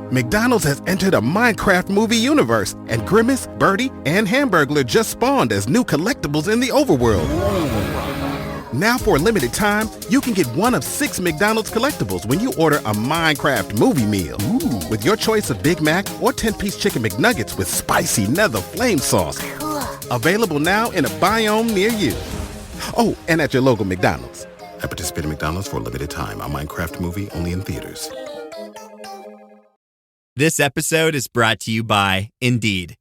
McDonald's has entered a Minecraft movie universe, and Grimace, Birdie, and Hamburglar just spawned as new collectibles in the overworld. Now for a limited time, you can get one of 6 McDonald's collectibles when you order a Minecraft movie meal. Ooh. With your choice of Big Mac or 10-piece chicken McNuggets with spicy nether flame sauce. Available now in a biome near you. Oh, and at your local McDonald's. At participating McDonald's for a limited time. A Minecraft movie only in theaters. This episode is brought to you by Indeed.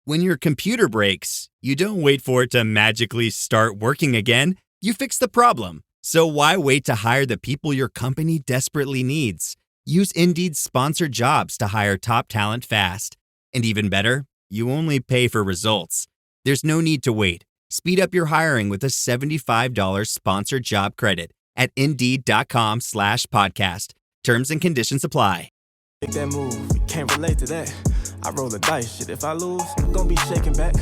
When your computer breaks, you don't wait for it to magically start working again. You fix the problem. So why wait to hire the people your company desperately needs? Use Indeed's sponsored jobs to hire top talent fast. And even better, you only pay for results. There's no need to wait. Speed up your hiring with a $75 sponsored job credit at Indeed.com/podcast. Terms and conditions apply. Make that move, you can't relate to that. I roll the dice, shit, if I lose, I'm gonna be shaking back.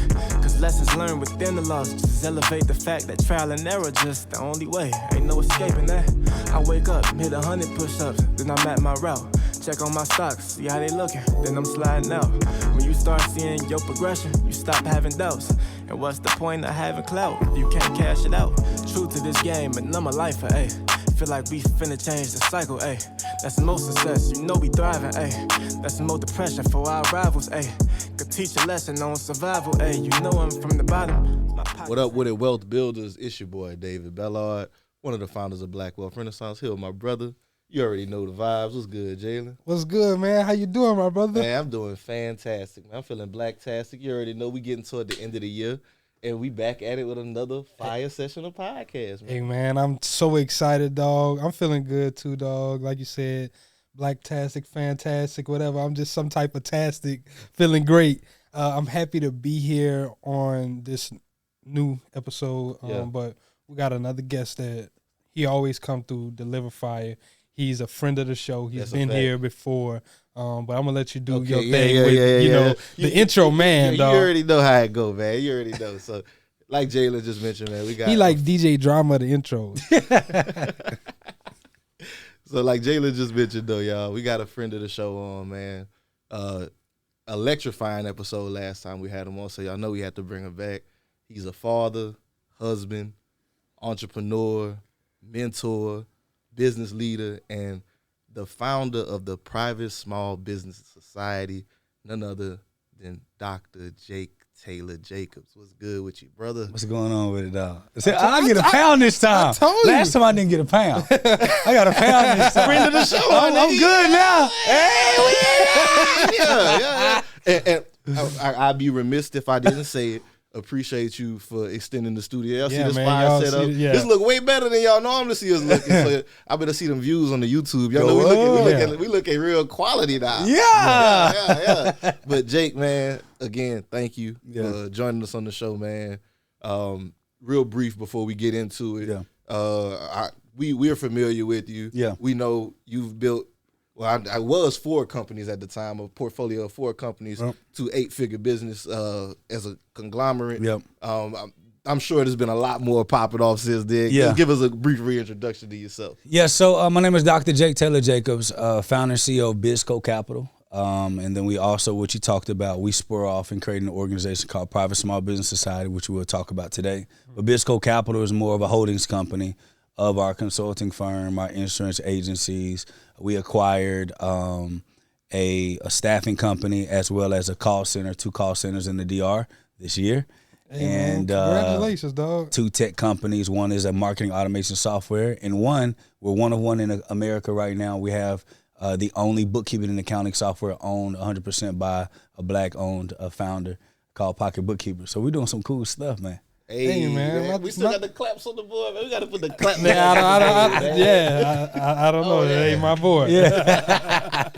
Cause lessons learned within the loss just elevate the fact that trial and error just the only way. Ain't no escaping that. I wake up, hit 100 push-ups, then I'm at my route. Check on my stocks, see how they looking, then I'm sliding out. When you start seeing your progression, you stop having doubts. And what's the point of having clout if you can't cash it out? True to this game, and I'm a lifer, ayy. Feel like we finna change the cycle, ayy. That's the most success, you know we thriving, ayy. That's the most depression for our rivals, ayy. Could teach a lesson on survival, ayy. You know I'm from the bottom. What up with it, Wealth Builders? It's your boy, David Bellard, one of the founders of Black Wealth Renaissance Hill, my brother. You already know the vibes. What's good, Jalen? What's good, man? How you doing, my brother? Man, I'm doing fantastic, man. I'm feeling blacktastic. You already know we getting toward the end of the year, and we back at it with another fire session of podcast, man. Hey, man, I'm so excited, dog. I'm feeling good, too, dog. Like you said, blacktastic, fantastic, whatever. I'm just some type of tastic, feeling great. I'm happy to be here on this new episode, but we got another guest that he always come through, deliver fire. He's a friend of the show. He's been here before. But I'm going to let you do your thing with the intro, man, dog. You already know how it go, man. You already know. So, like Jalen just mentioned, man, we got... He like DJ Drama, the intros. So, like Jalen just mentioned, though, y'all, we got a friend of the show on, man. Electrifying episode last time we had him on, so y'all know we had to bring him back. He's a father, husband, entrepreneur, mentor, business leader, and the founder of the Private Small Business Society, none other than Dr. Tayler Jacobs. What's good with you, brother? What's going on with it, dog? I get a pound this time. I told you. Last time I didn't get a pound. I got a pound this time. Friend of the show. I'm good now. Hey, And I'd be remiss if I didn't say it. Appreciate you for extending the studio. Y'all see this fire setup? This look way better than y'all normally see us looking. So I better see them views on the YouTube. Y'all know we look at real quality now. Yeah. But Jake, man, again, thank you for joining us on the show, man. Real brief before we get into it. Yeah. We're familiar with you. Yeah. We know you've built. Well, I was 4 companies at the time, a portfolio of 4 companies to 8-figure business as a conglomerate. Yep. I'm sure there's been a lot more popping off since then. Yeah. Give us a brief reintroduction to yourself. Yeah, so my name is Dr. Jake Tayler Jacobs, founder and CEO of BizCo Capital. And then we also, what you talked about, we spur off and create an organization called Private Small Business Society, which we'll talk about today. But BizCo Capital is more of a holdings company of our consulting firm, our insurance agencies. We acquired a staffing company as well as a call center, 2 call centers in the DR this year. Hey, and congratulations, dog. 2 tech companies. One is a marketing automation software, and we're one of one in America right now. We have the only bookkeeping and accounting software owned 100% by a Black-owned founder called Pocket Bookkeeper. So we're doing some cool stuff, man. Hey, man. We still got the claps on the board, man. We got to put the clap man, I don't know. That ain't my board. Yeah.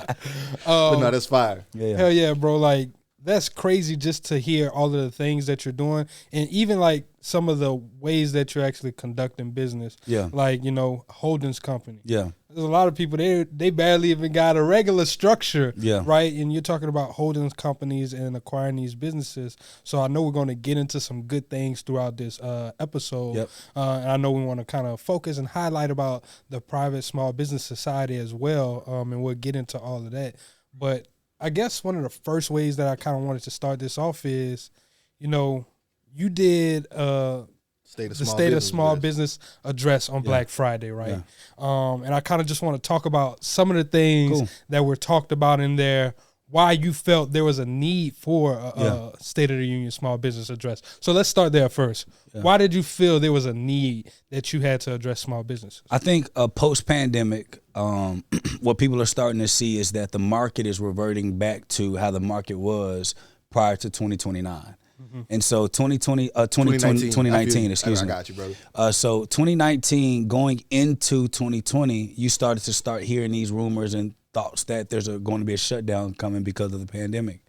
But no, that's fire. Yeah. Hell yeah, bro. Like, that's crazy just to hear all of the things that you're doing. And even, like, some of the ways that you're actually conducting business. Yeah. Like, holdings company. Yeah. There's a lot of people, they barely even got a regular structure. Yeah. Right? And you're talking about holdings companies and acquiring these businesses. So I know we're going to get into some good things throughout this episode. Yep. And I know we want to kind of focus and highlight about the Private Small Business Society as well. And we'll get into all of that. But I guess one of the first ways that I kind of wanted to start this off is, you did the State of Small Business address on Black Friday, right? Yeah. And I kind of just want to talk about some of the things that were talked about in there, why you felt there was a need for a State of the Union Small Business Address. So let's start there first. Yeah. Why did you feel there was a need that you had to address small businesses? I think post-pandemic, what people are starting to see is that the market is reverting back to how the market was prior to 2029. Mm-hmm. And so 2019, excuse me. I got you, brother. So 2019 going into 2020, you started hearing these rumors and thoughts that there's going to be a shutdown coming because of the pandemic,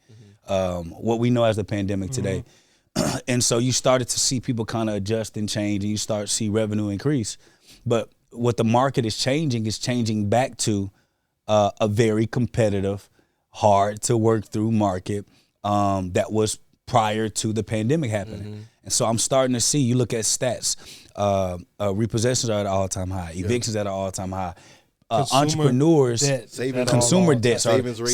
what we know as the pandemic today. And so you started to see people kind of adjust and change, and you start to see revenue increase. But what the market is changing back to a very competitive, hard to work through market that was prior to the pandemic happening. And so I'm starting to see, you look at stats, repossessions are at an all-time high, evictions at an all-time high. Entrepreneurs, consumer debts,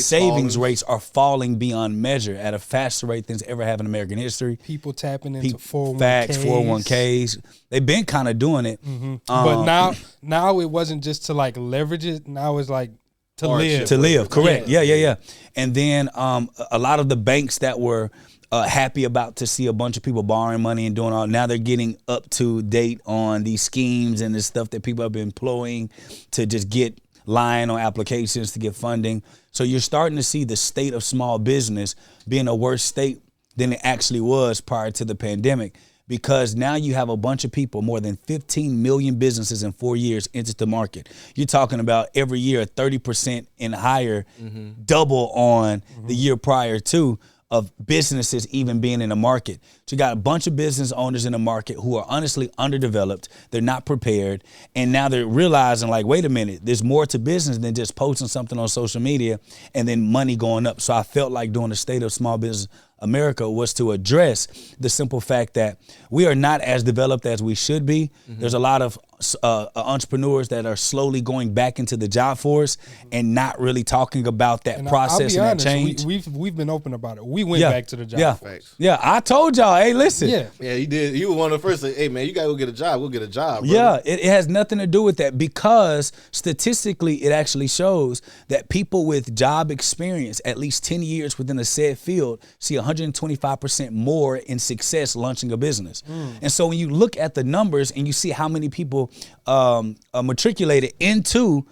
savings rates are falling beyond measure at a faster rate than's ever happened in American history. People tapping into 401ks. Facts, 401ks. They've been kind of doing it. But now it wasn't just to like leverage it. Now it's like to live. To live, correct. Yeah. And then a lot of the banks that were happy about to see a bunch of people borrowing money and doing all. Now they're getting up to date on these schemes and the stuff that people have been employing to just get lying on applications to get funding. So you're starting to see the state of small business being a worse state than it actually was prior to the pandemic, because now you have a bunch of people, more than 15 million businesses in 4 years entered the market. You're talking about every year 30% and higher, double on the year prior to, of businesses even being in the market. So you got a bunch of business owners in the market who are honestly underdeveloped. They're not prepared. And now they're realizing, like, wait a minute, there's more to business than just posting something on social media and then money going up. So I felt like doing the State of Small Business America was to address the simple fact that we are not as developed as we should be. There's a lot of entrepreneurs that are slowly going back into the job force and not really talking about that process and that change. We've been open about it. We went back to the job force. Yeah, I told y'all, hey, listen. Yeah, you did. You were one of the first to say, hey, man, you got to go get a job. We'll get a job, brother. Yeah, it has nothing to do with that, because statistically it actually shows that people with job experience, at least 10 years within a said field, see 125% more in success launching a business. And so when you look at the numbers and you see how many people matriculated into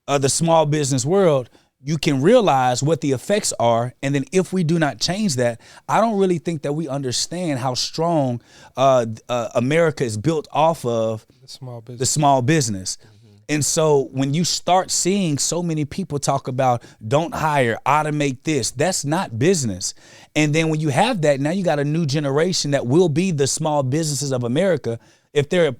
the small business world, you can realize what the effects are. And then if we do not change that, I don't really think that we understand how strong America is built off of the small business. And so when you start seeing so many people talk about don't hire, automate this, that's not business. And then when you have that, now you got a new generation that will be the small businesses of America. If they're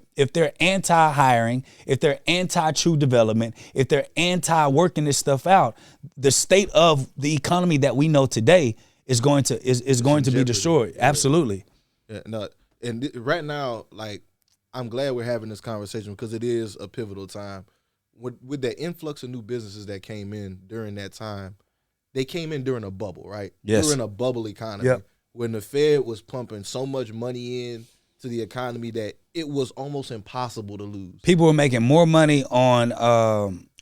anti-hiring, if they're anti-true development, if they're anti-working this stuff out, the state of the economy that we know today is going to be destroyed. Absolutely. Yeah, no, and right now, like, I'm glad we're having this conversation because it is a pivotal time. With that influx of new businesses that came in during that time, they came in during a bubble, right? Yes. During a bubble economy when the Fed was pumping so much money in to the economy that it was almost impossible to lose. People were making more money on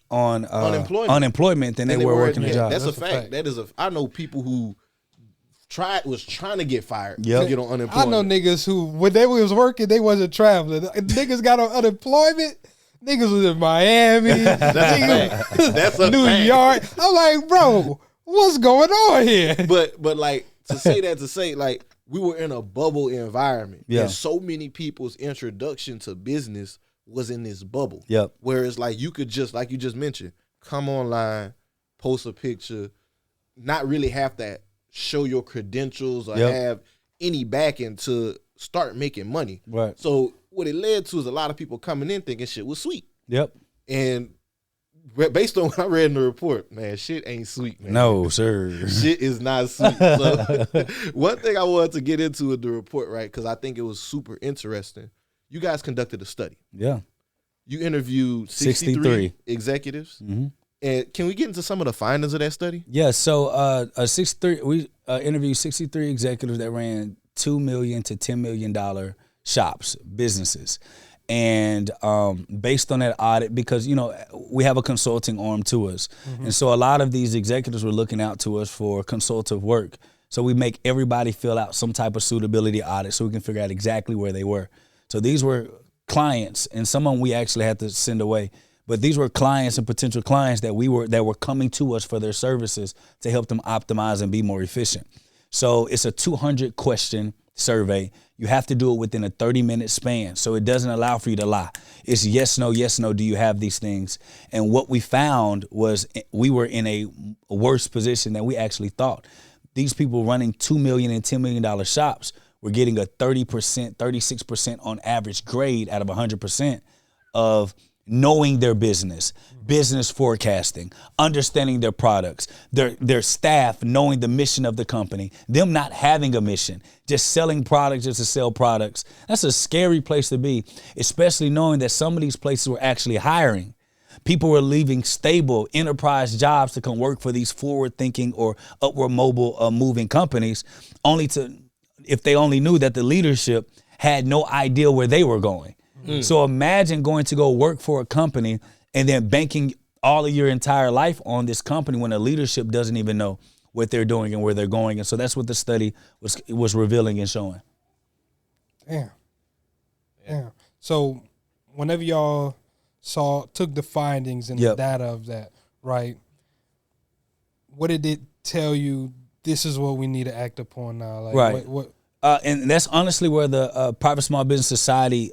unemployment than they were working a job. That's a fact. I know people who was trying to get fired to get on unemployment. I know niggas who, when they was working, they wasn't traveling. Niggas got on unemployment. Niggas was in Miami. That's a New York. I'm like, bro, what's going on here? But like, to say that, to say like we were in a bubble environment. Yeah. And so many people's introduction to business was in this bubble. Yep. Whereas like you could just, like you just mentioned, come online, post a picture, not really have to show your credentials or have any backing to start making money. Right. So what it led to is a lot of people coming in thinking shit was sweet. Yep. And based on what I read in the report, man, shit ain't sweet, man. No, sir. Shit is not sweet. So one thing I wanted to get into with the report, right, because I think it was super interesting. You guys conducted a study. Yeah. You interviewed 63 executives, And can we get into some of the findings of that study? Yeah. So, 63. We interviewed 63 executives that ran $2 million to $10 million shops, businesses. And based on that audit, because, we have a consulting arm to us. Mm-hmm. And so a lot of these executives were looking out to us for consultative work. So we make everybody fill out some type of suitability audit so we can figure out exactly where they were. So these were clients, and some of them we actually had to send away. But these were clients and potential clients that were coming to us for their services to help them optimize and be more efficient. So it's a 200-question survey. You have to do it within a 30-minute span, so it doesn't allow for you to lie. It's yes, no, do you have these things? And what we found was we were in a worse position than we actually thought. These people running $2 million and $10 million shops were getting a 30%, 36% on average grade out of 100% of knowing their business forecasting, understanding their products, their staff knowing the mission of the company, them not having a mission, just selling products just to sell products. That's a scary place to be, especially knowing that some of these places were actually hiring. People were leaving stable enterprise jobs to come work for these forward-thinking or upward mobile moving companies, if they only knew that the leadership had no idea where they were going. So imagine going to go work for a company and then banking all of your entire life on this company when the leadership doesn't even know what they're doing and where they're going. And so that's what the study was revealing and showing. Damn. So whenever y'all took the findings and the data of that, right, what did it tell you? This is what we need to act upon now. Like, right. What and that's honestly where the Private Small Business Society,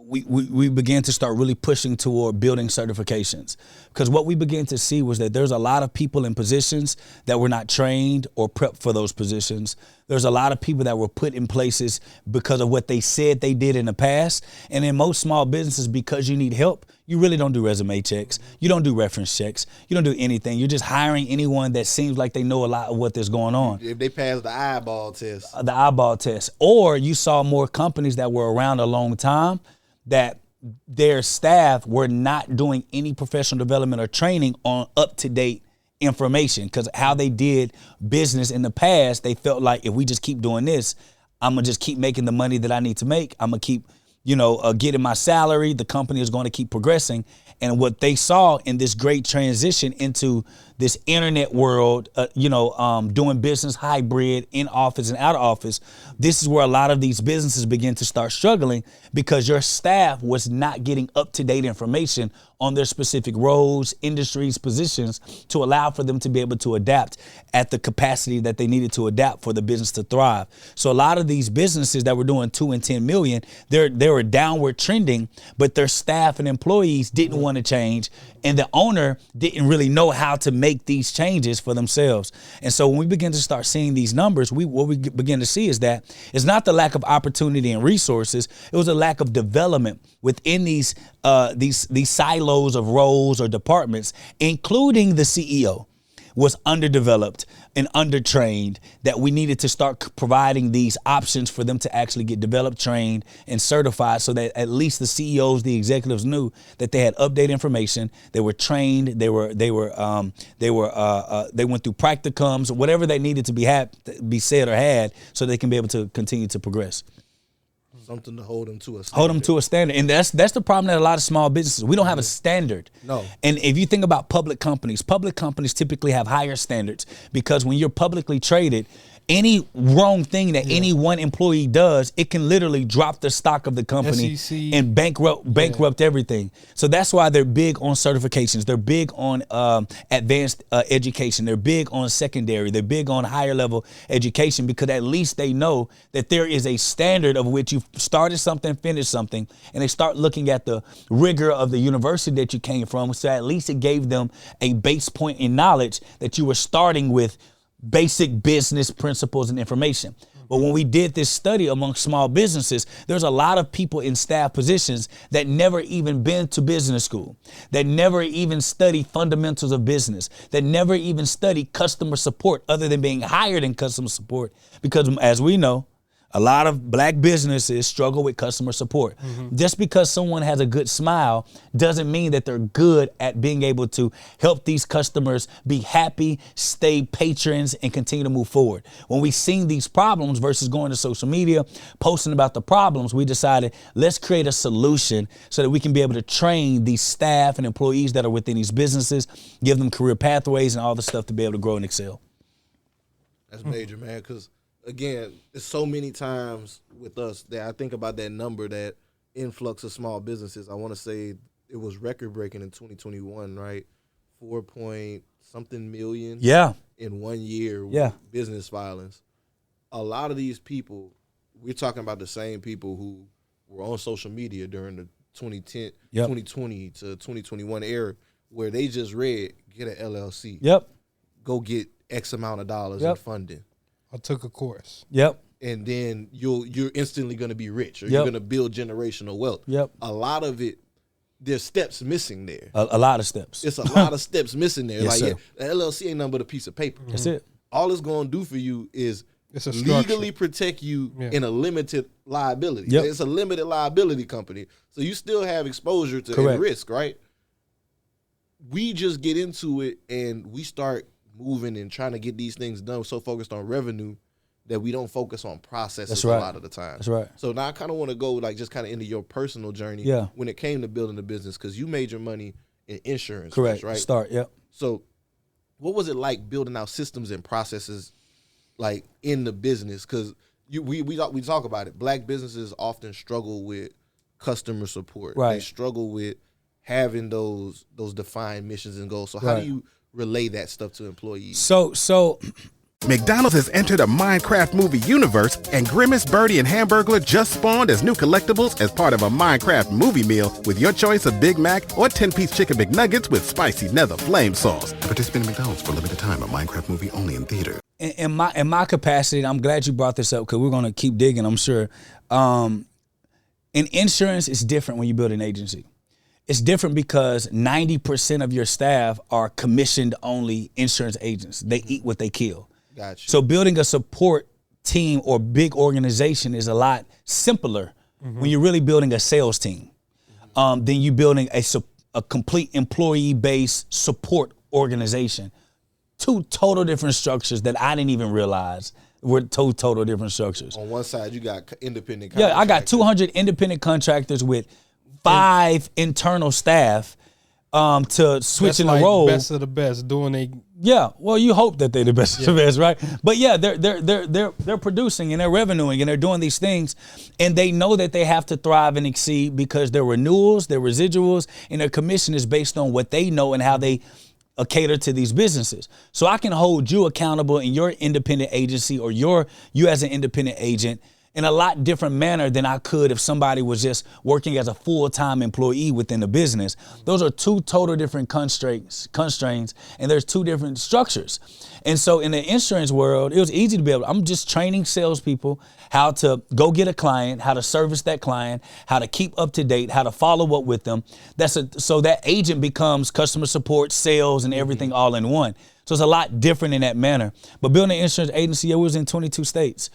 we began to start really pushing toward building certifications. Because what we began to see was that there's a lot of people in positions that were not trained or prepped for those positions. There's a lot of people that were put in places because of what they said they did in the past. And in most small businesses, because you need help, you really don't do resume checks. You don't do reference checks. You don't do anything. You're just hiring anyone that seems like they know a lot of what is going on. If they pass the eyeball test. The eyeball test. Or you saw more companies that were around a long time that their staff were not doing any professional development or training on up-to-date information, because how they did business in the past, they felt like if we just keep doing this, I'm going to just keep making the money that I need to make. I'm going to keep, getting my salary. The company is going to keep progressing. And what they saw in this great transition into this internet world, doing business hybrid in office and out of office, this is where a lot of these businesses begin to start struggling because your staff was not getting up-to-date information on their specific roles, industries, positions to allow for them to be able to adapt at the capacity that they needed to adapt for the business to thrive. So a lot of these businesses that were doing 2 and 10 million, they were downward trending, but their staff and employees didn't want to change, and the owner didn't really know how to make these changes for themselves. And so when we begin to start seeing these numbers, what we begin to see is that it's not the lack of opportunity and resources, it was a lack of development within these silos of roles or departments, including the CEO was underdeveloped and undertrained, that we needed to start providing these options for them to actually get developed, trained, and certified so that at least the CEOs, the executives knew that they had updated information, they were trained, they went through practicums, whatever they needed to be said or had so they can be able to continue to progress. Something to hold them to a standard. Hold them to a standard. And that's the problem that a lot of small businesses, we don't have a standard. No. And if you think about public companies typically have higher standards because when you're publicly traded, any wrong thing that any one employee does, it can literally drop the stock of the company SEC. And bankrupt everything. So that's why they're big on certifications. They're big on advanced education. They're big on secondary. They're big on higher level education because at least they know that there is a standard of which you've started something, finished something, and they start looking at the rigor of the university that you came from. So at least it gave them a base point in knowledge that you were starting with basic business principles and information. But when we did this study among small businesses, there's a lot of people in staff positions that never even been to business school, that never even studied fundamentals of business, that never even studied customer support other than being hired in customer support. Because as we know, A lot of black businesses struggle with customer support. Just because someone has a good smile doesn't mean that they're good at being able to help these customers be happy, stay patrons, and continue to move forward. When we seen these problems versus going to social media, posting about the problems, we decided let's create a solution so that we can be able to train these staff and employees that are within these businesses, give them career pathways and all the stuff to be able to grow and excel. That's major, man, because again, there's so many times with us that I think about that number, that influx of small businesses. I want to say it was record-breaking in 2021, right? 4-point-something million in 1 year with business filings. A lot of these people, we're talking about the same people who were on social media during the 2020 to 2021 era, where they just read, get an LLC. Go get X amount of dollars in funding. I took a course. And then you're instantly going to be rich, or you're going to build generational wealth. A lot of it, there's steps missing there. A lot of steps. It's a lot of steps missing there. Yes, like the LLC ain't nothing but a piece of paper. That's it. All it's going to do for you is legally protect you in a limited liability. It's a limited liability company. So you still have exposure to risk, right? We just get into it and we start moving and trying to get these things done. We're so focused on revenue that we don't focus on processes a lot of the time. That's right. So now I kind of want to go like just kind of into your personal journey when it came to building the business, because you made your money in insurance. Correct. Right? Start. So what was it like building out systems and processes like in the business? Because we talk about it. Black businesses often struggle with customer support. Right. They struggle with having those defined missions and goals. So how do you relay that stuff to employees? So McDonald's has entered a Minecraft movie universe, and Grimace, Birdie, and Hamburglar just spawned as new collectibles as part of a Minecraft movie meal with your choice of Big Mac or 10-piece chicken McNuggets with spicy nether flame sauce. Participate in McDonald's for a limited time. A Minecraft movie only in theater. In my capacity, I'm glad you brought this up because we're going to keep digging, I'm sure. In insurance, it's different when you build an agency. It's different because 90% of your staff are commissioned only insurance agents. They eat what they kill. Gotcha. So building a support team or big organization is a lot simpler when you're really building a sales team than you building a complete employee-based support organization. Two total different structures that I didn't even realize were total different structures. On one side, you got independent contractors. Yeah, I got 200 independent contractors with 5 internal staff to switching the role. Best of the best doing a. Yeah, well, you hope that they're the best of the best, right? But yeah, they're producing and they're revenuing and they're doing these things, and they know that they have to thrive and exceed because their renewals, their residuals, and their commission is based on what they know and how they cater to these businesses. So I can hold you accountable in your independent agency or you as an independent agent in a lot different manner than I could if somebody was just working as a full-time employee within the business. Those are two total different constraints, and there's two different structures. And so in the insurance world, it was easy to be able, I'm just training salespeople how to go get a client, how to service that client, how to keep up to date, how to follow up with them. So that agent becomes customer support, sales, and everything all in one. So it's a lot different in that manner. But building an insurance agency, it was in 22 states.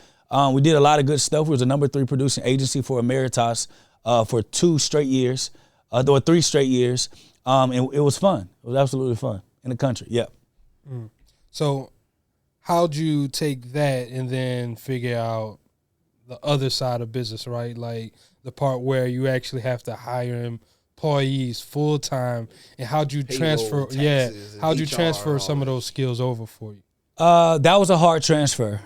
We did a lot of good stuff. We was a number 3 producing agency for Emeritus for 2 straight years, or 3 straight years. And it was fun. It was absolutely fun in the country. Yeah. So how'd you take that and then figure out the other side of business, right? Like the part where you actually have to hire employees full time, and how'd you transfer? How'd you transfer some of those skills over for you? That was a hard transfer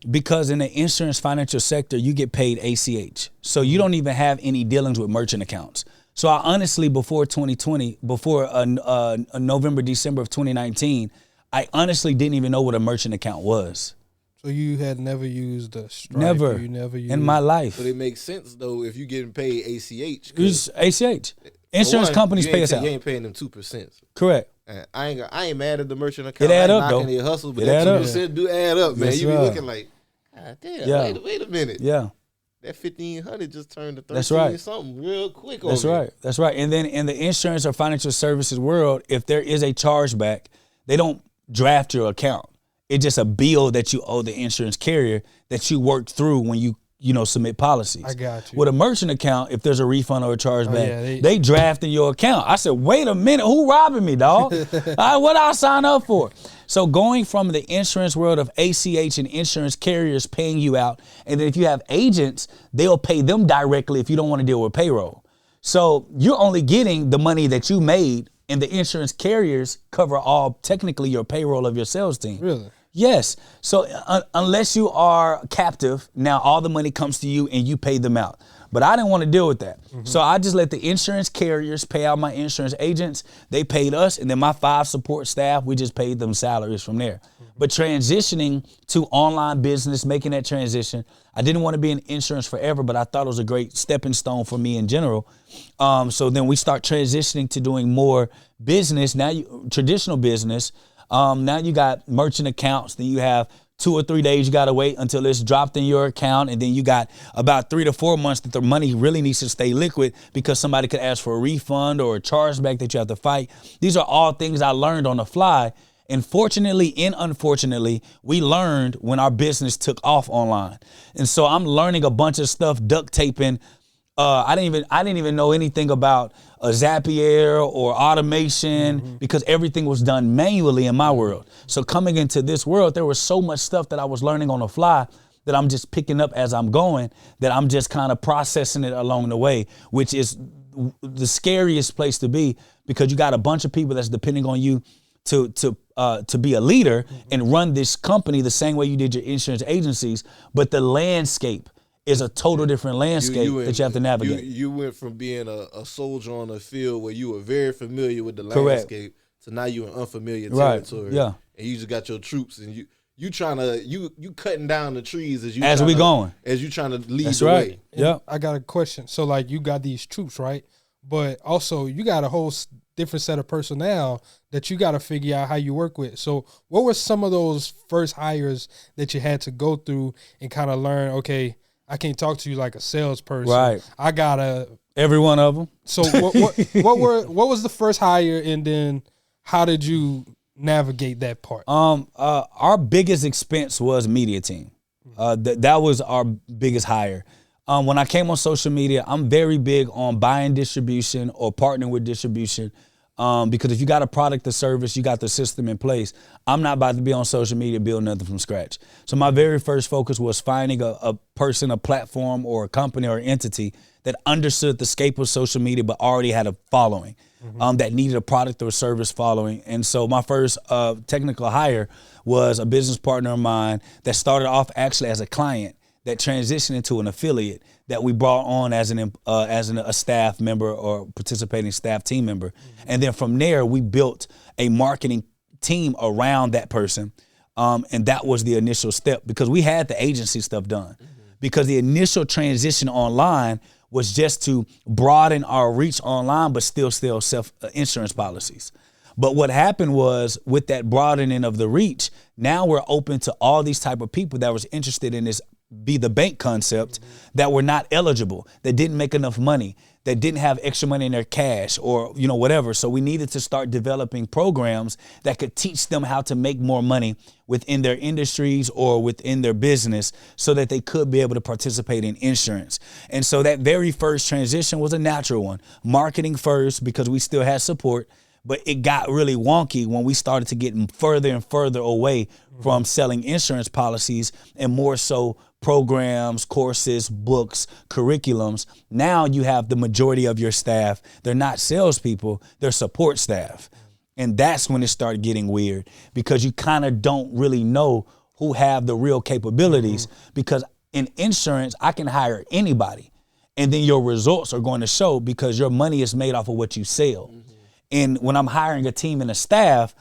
because in the insurance financial sector, you get paid ACH. So you don't even have any dealings with merchant accounts. So I honestly, before 2020, before November, December of 2019, I honestly didn't even know what a merchant account was. So you had never used a Stripe? Never. You never used in my life. But it makes sense, though, if you're getting paid ACH. It's ACH. Insurance companies pay us out. You ain't paying them 2%. Correct. I ain't mad at the merchant account. It add up, knocking though. Their hustle, but It that add 2% do add up, man. That's You be right. looking like, God damn, wait a minute. Yeah. That 1,500 just turned to 13 That's right. something real quick. That's right. That's right. And then in the insurance or financial services world, if there is a chargeback, they don't draft your account. It's just a bill that you owe the insurance carrier that you worked through when you submit policies. I got you. With a merchant account, if there's a refund or a chargeback, they draft in your account. I said, wait a minute, who robbing me, dog? What I sign up for? So going from the insurance world of ACH and insurance carriers paying you out, and then if you have agents, they'll pay them directly if you don't want to deal with payroll. So you're only getting the money that you made, and the insurance carriers cover all, technically, your payroll of your sales team. Really? Yes. So unless you are captive, now all the money comes to you and you pay them out. But I didn't want to deal with that. Mm-hmm. So I just let the insurance carriers pay out my insurance agents. They paid us, and then my 5 support staff, we just paid them salaries from there. Mm-hmm. But transitioning to online business, making that transition, I didn't want to be in insurance forever, but I thought it was a great stepping stone for me in general. So then we start transitioning to doing more business, traditional business. Now you got merchant accounts, then you have 2 or 3 days you got to wait until it's dropped in your account, and then you got about 3 to 4 months that the money really needs to stay liquid because somebody could ask for a refund or a chargeback that you have to fight. These are all things I learned on the fly, and fortunately and unfortunately, we learned when our business took off online. And so I'm learning a bunch of stuff, duct taping. I didn't even know anything about a Zapier or automation because everything was done manually in my world. So coming into this world, there was so much stuff that I was learning on the fly that I'm just picking up as I'm going, that I'm just kind of processing it along the way, which is the scariest place to be because you got a bunch of people that's depending on you to be a leader and run this company the same way you did your insurance agencies, but the landscape is a total different landscape that you have to navigate. You went from being a soldier on the field where you were very familiar with the landscape to now you're in unfamiliar territory. Yeah. And you just got your troops and you cutting down the trees as you trying to lead the way. Yeah. I got a question. So like you got these troops, right? But also you got a whole different set of personnel that you got to figure out how you work with. So what were some of those first hires that you had to go through and kind of learn, okay, I can't talk to you like a salesperson. Right. I gotta every one of them. So what was the first hire, and then how did you navigate that part? Our biggest expense was media team. That was our biggest hire. When I came on social media, I'm very big on buying distribution or partnering with distribution. Because if you got a product or service, you got the system in place. I'm not about to be on social media building nothing from scratch. So my very first focus was finding a person, a platform, or a company or entity that understood the scope of social media but already had a following, that needed a product or service following. And so my first technical hire was a business partner of mine that started off actually as a client that transitioned into an affiliate that we brought on as a staff member or participating staff team member. And then from there, we built a marketing team around that person. And that was the initial step because we had the agency stuff done. Because the initial transition online was just to broaden our reach online, but still self-insurance policies. But what happened was with that broadening of the reach, now we're open to all these type of people that was interested in this be the bank concept that were not eligible, that didn't make enough money, that didn't have extra money in their cash or, whatever. So we needed to start developing programs that could teach them how to make more money within their industries or within their business so that they could be able to participate in insurance. And so that very first transition was a natural one. Marketing first because we still had support, but it got really wonky when we started to get further and further away from selling insurance policies and more so programs, courses, books, curriculums. Now you have the majority of your staff. They're not salespeople, they're support staff. And that's when it started getting weird because you kind of don't really know who have the real capabilities because in insurance, I can hire anybody and then your results are going to show because your money is made off of what you sell. And when I'm hiring a team and a staff,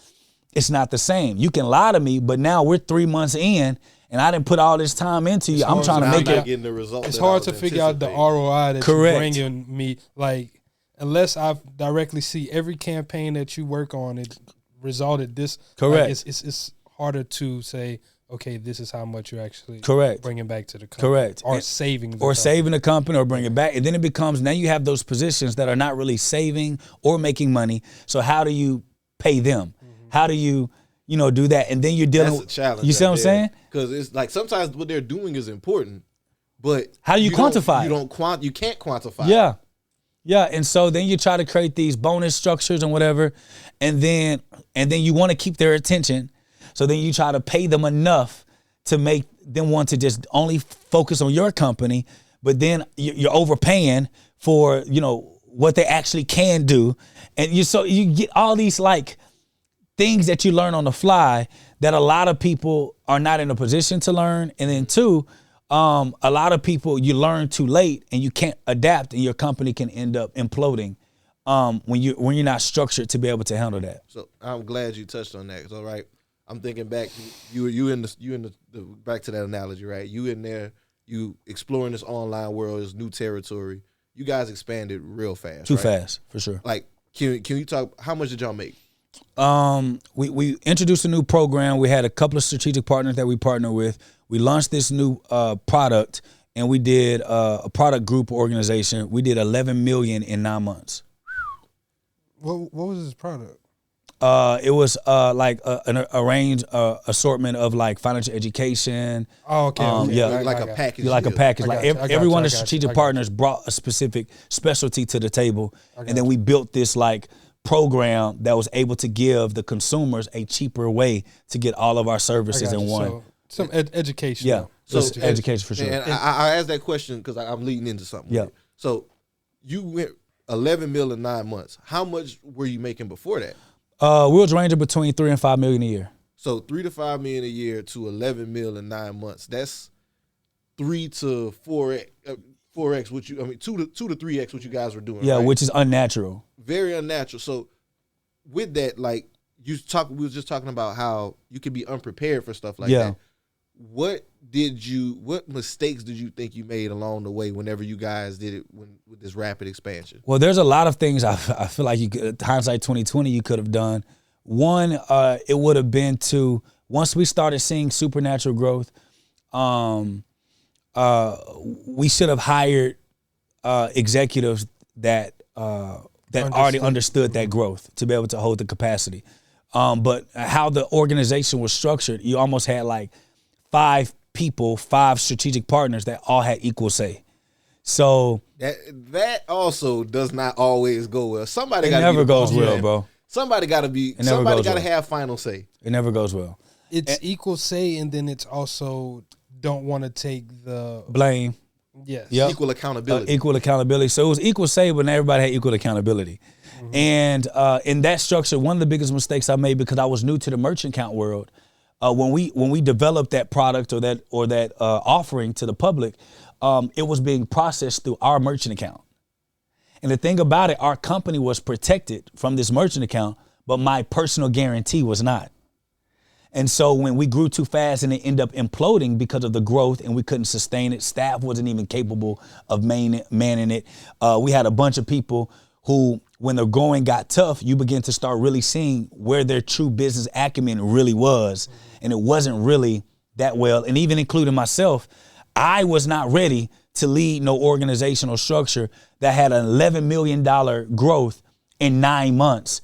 it's not the same. You can lie to me, but now we're 3 months in and I didn't put all this time into you. I'm trying to make it. Getting the result it's hard to figure out the ROI that you're bringing me. Like, unless I directly see every campaign that you work on, it resulted this. Correct. Like it's harder to say, okay, this is how much you're actually bringing back to the company. Correct. Or saving the company. Saving the company or bringing it back. And then it becomes, now you have those positions that are not really saving or making money. So how do you pay them? How do you, do that, and then you're dealing That's with a challenge. You see what I'm saying? Because it's like sometimes what they're doing is important, but how do you quantify it? You can't quantify. Yeah. Yeah, and so then you try to create these bonus structures and whatever, and then you want to keep their attention. So then you try to pay them enough to make them want to just only focus on your company, but then you're overpaying for, what they actually can do. And you get all these like things that you learn on the fly that a lot of people are not in a position to learn. And then two, a lot of people, you learn too late and you can't adapt, and your company can end up imploding when you're not structured to be able to handle that. So I'm glad you touched on that. All right, I'm thinking back. You in the back to that analogy, right? You in there, you exploring this online world, this new territory. You guys expanded real fast. Too right? fast, for sure. Like, can you talk? How much did y'all make? We introduced a new program. We had a couple of strategic partners that we partnered with. We launched this new product, and we did a product group organization. We did $11 million in 9 months. What was this product? It was like a range assortment of like financial education. Oh, okay. Yeah, like a package. Like a package. Like every one of the I strategic got partners brought a specific specialty to the table, and then we built this like program that was able to give the consumers a cheaper way to get all of our services in one. So, some education. Yeah, So education for sure. And I asked that question because I'm leading into something. Yeah. So you went 11 mil in 9 months. How much were you making before that? We was ranging between $3 and $5 million a year. So 3 to 5 million a year to 11 mil in 9 months. That's 3 to 4x. What you? I mean, 2 to 3x what you guys were doing. Yeah, right? which is unnatural. Very unnatural. So with that, like we was just talking about how you can be unprepared for stuff like that. What mistakes did you think you made along the way whenever you guys did it with this rapid expansion? Well, there's a lot of things I feel like you could, hindsight 2020, you could have done. One, it would have been to, once we started seeing supernatural growth, we should have hired executives that already understood that growth to be able to hold the capacity. But how the organization was structured, you almost had like 5 strategic partners that all had equal say. So that also does not always go well. Somebody got never goes well, bro. Somebody got to have final say. It never goes well. It's equal say, and then it's also don't want to take the blame. Yes. Yep. Equal accountability. Equal accountability. So it was equal say, but everybody had equal accountability. Mm-hmm. And in that structure, one of the biggest mistakes I made, because I was new to the merchant account world, when we developed that product or that offering to the public, it was being processed through our merchant account. And the thing about it, our company was protected from this merchant account, but my personal guarantee was not. And so when we grew too fast and it ended up imploding because of the growth and we couldn't sustain it, staff wasn't even capable of manning it. We had a bunch of people who, when the going got tough, you begin to start really seeing where their true business acumen really was. And it wasn't really that well. And even including myself, I was not ready to lead no organizational structure that had an $11 million growth in 9 months,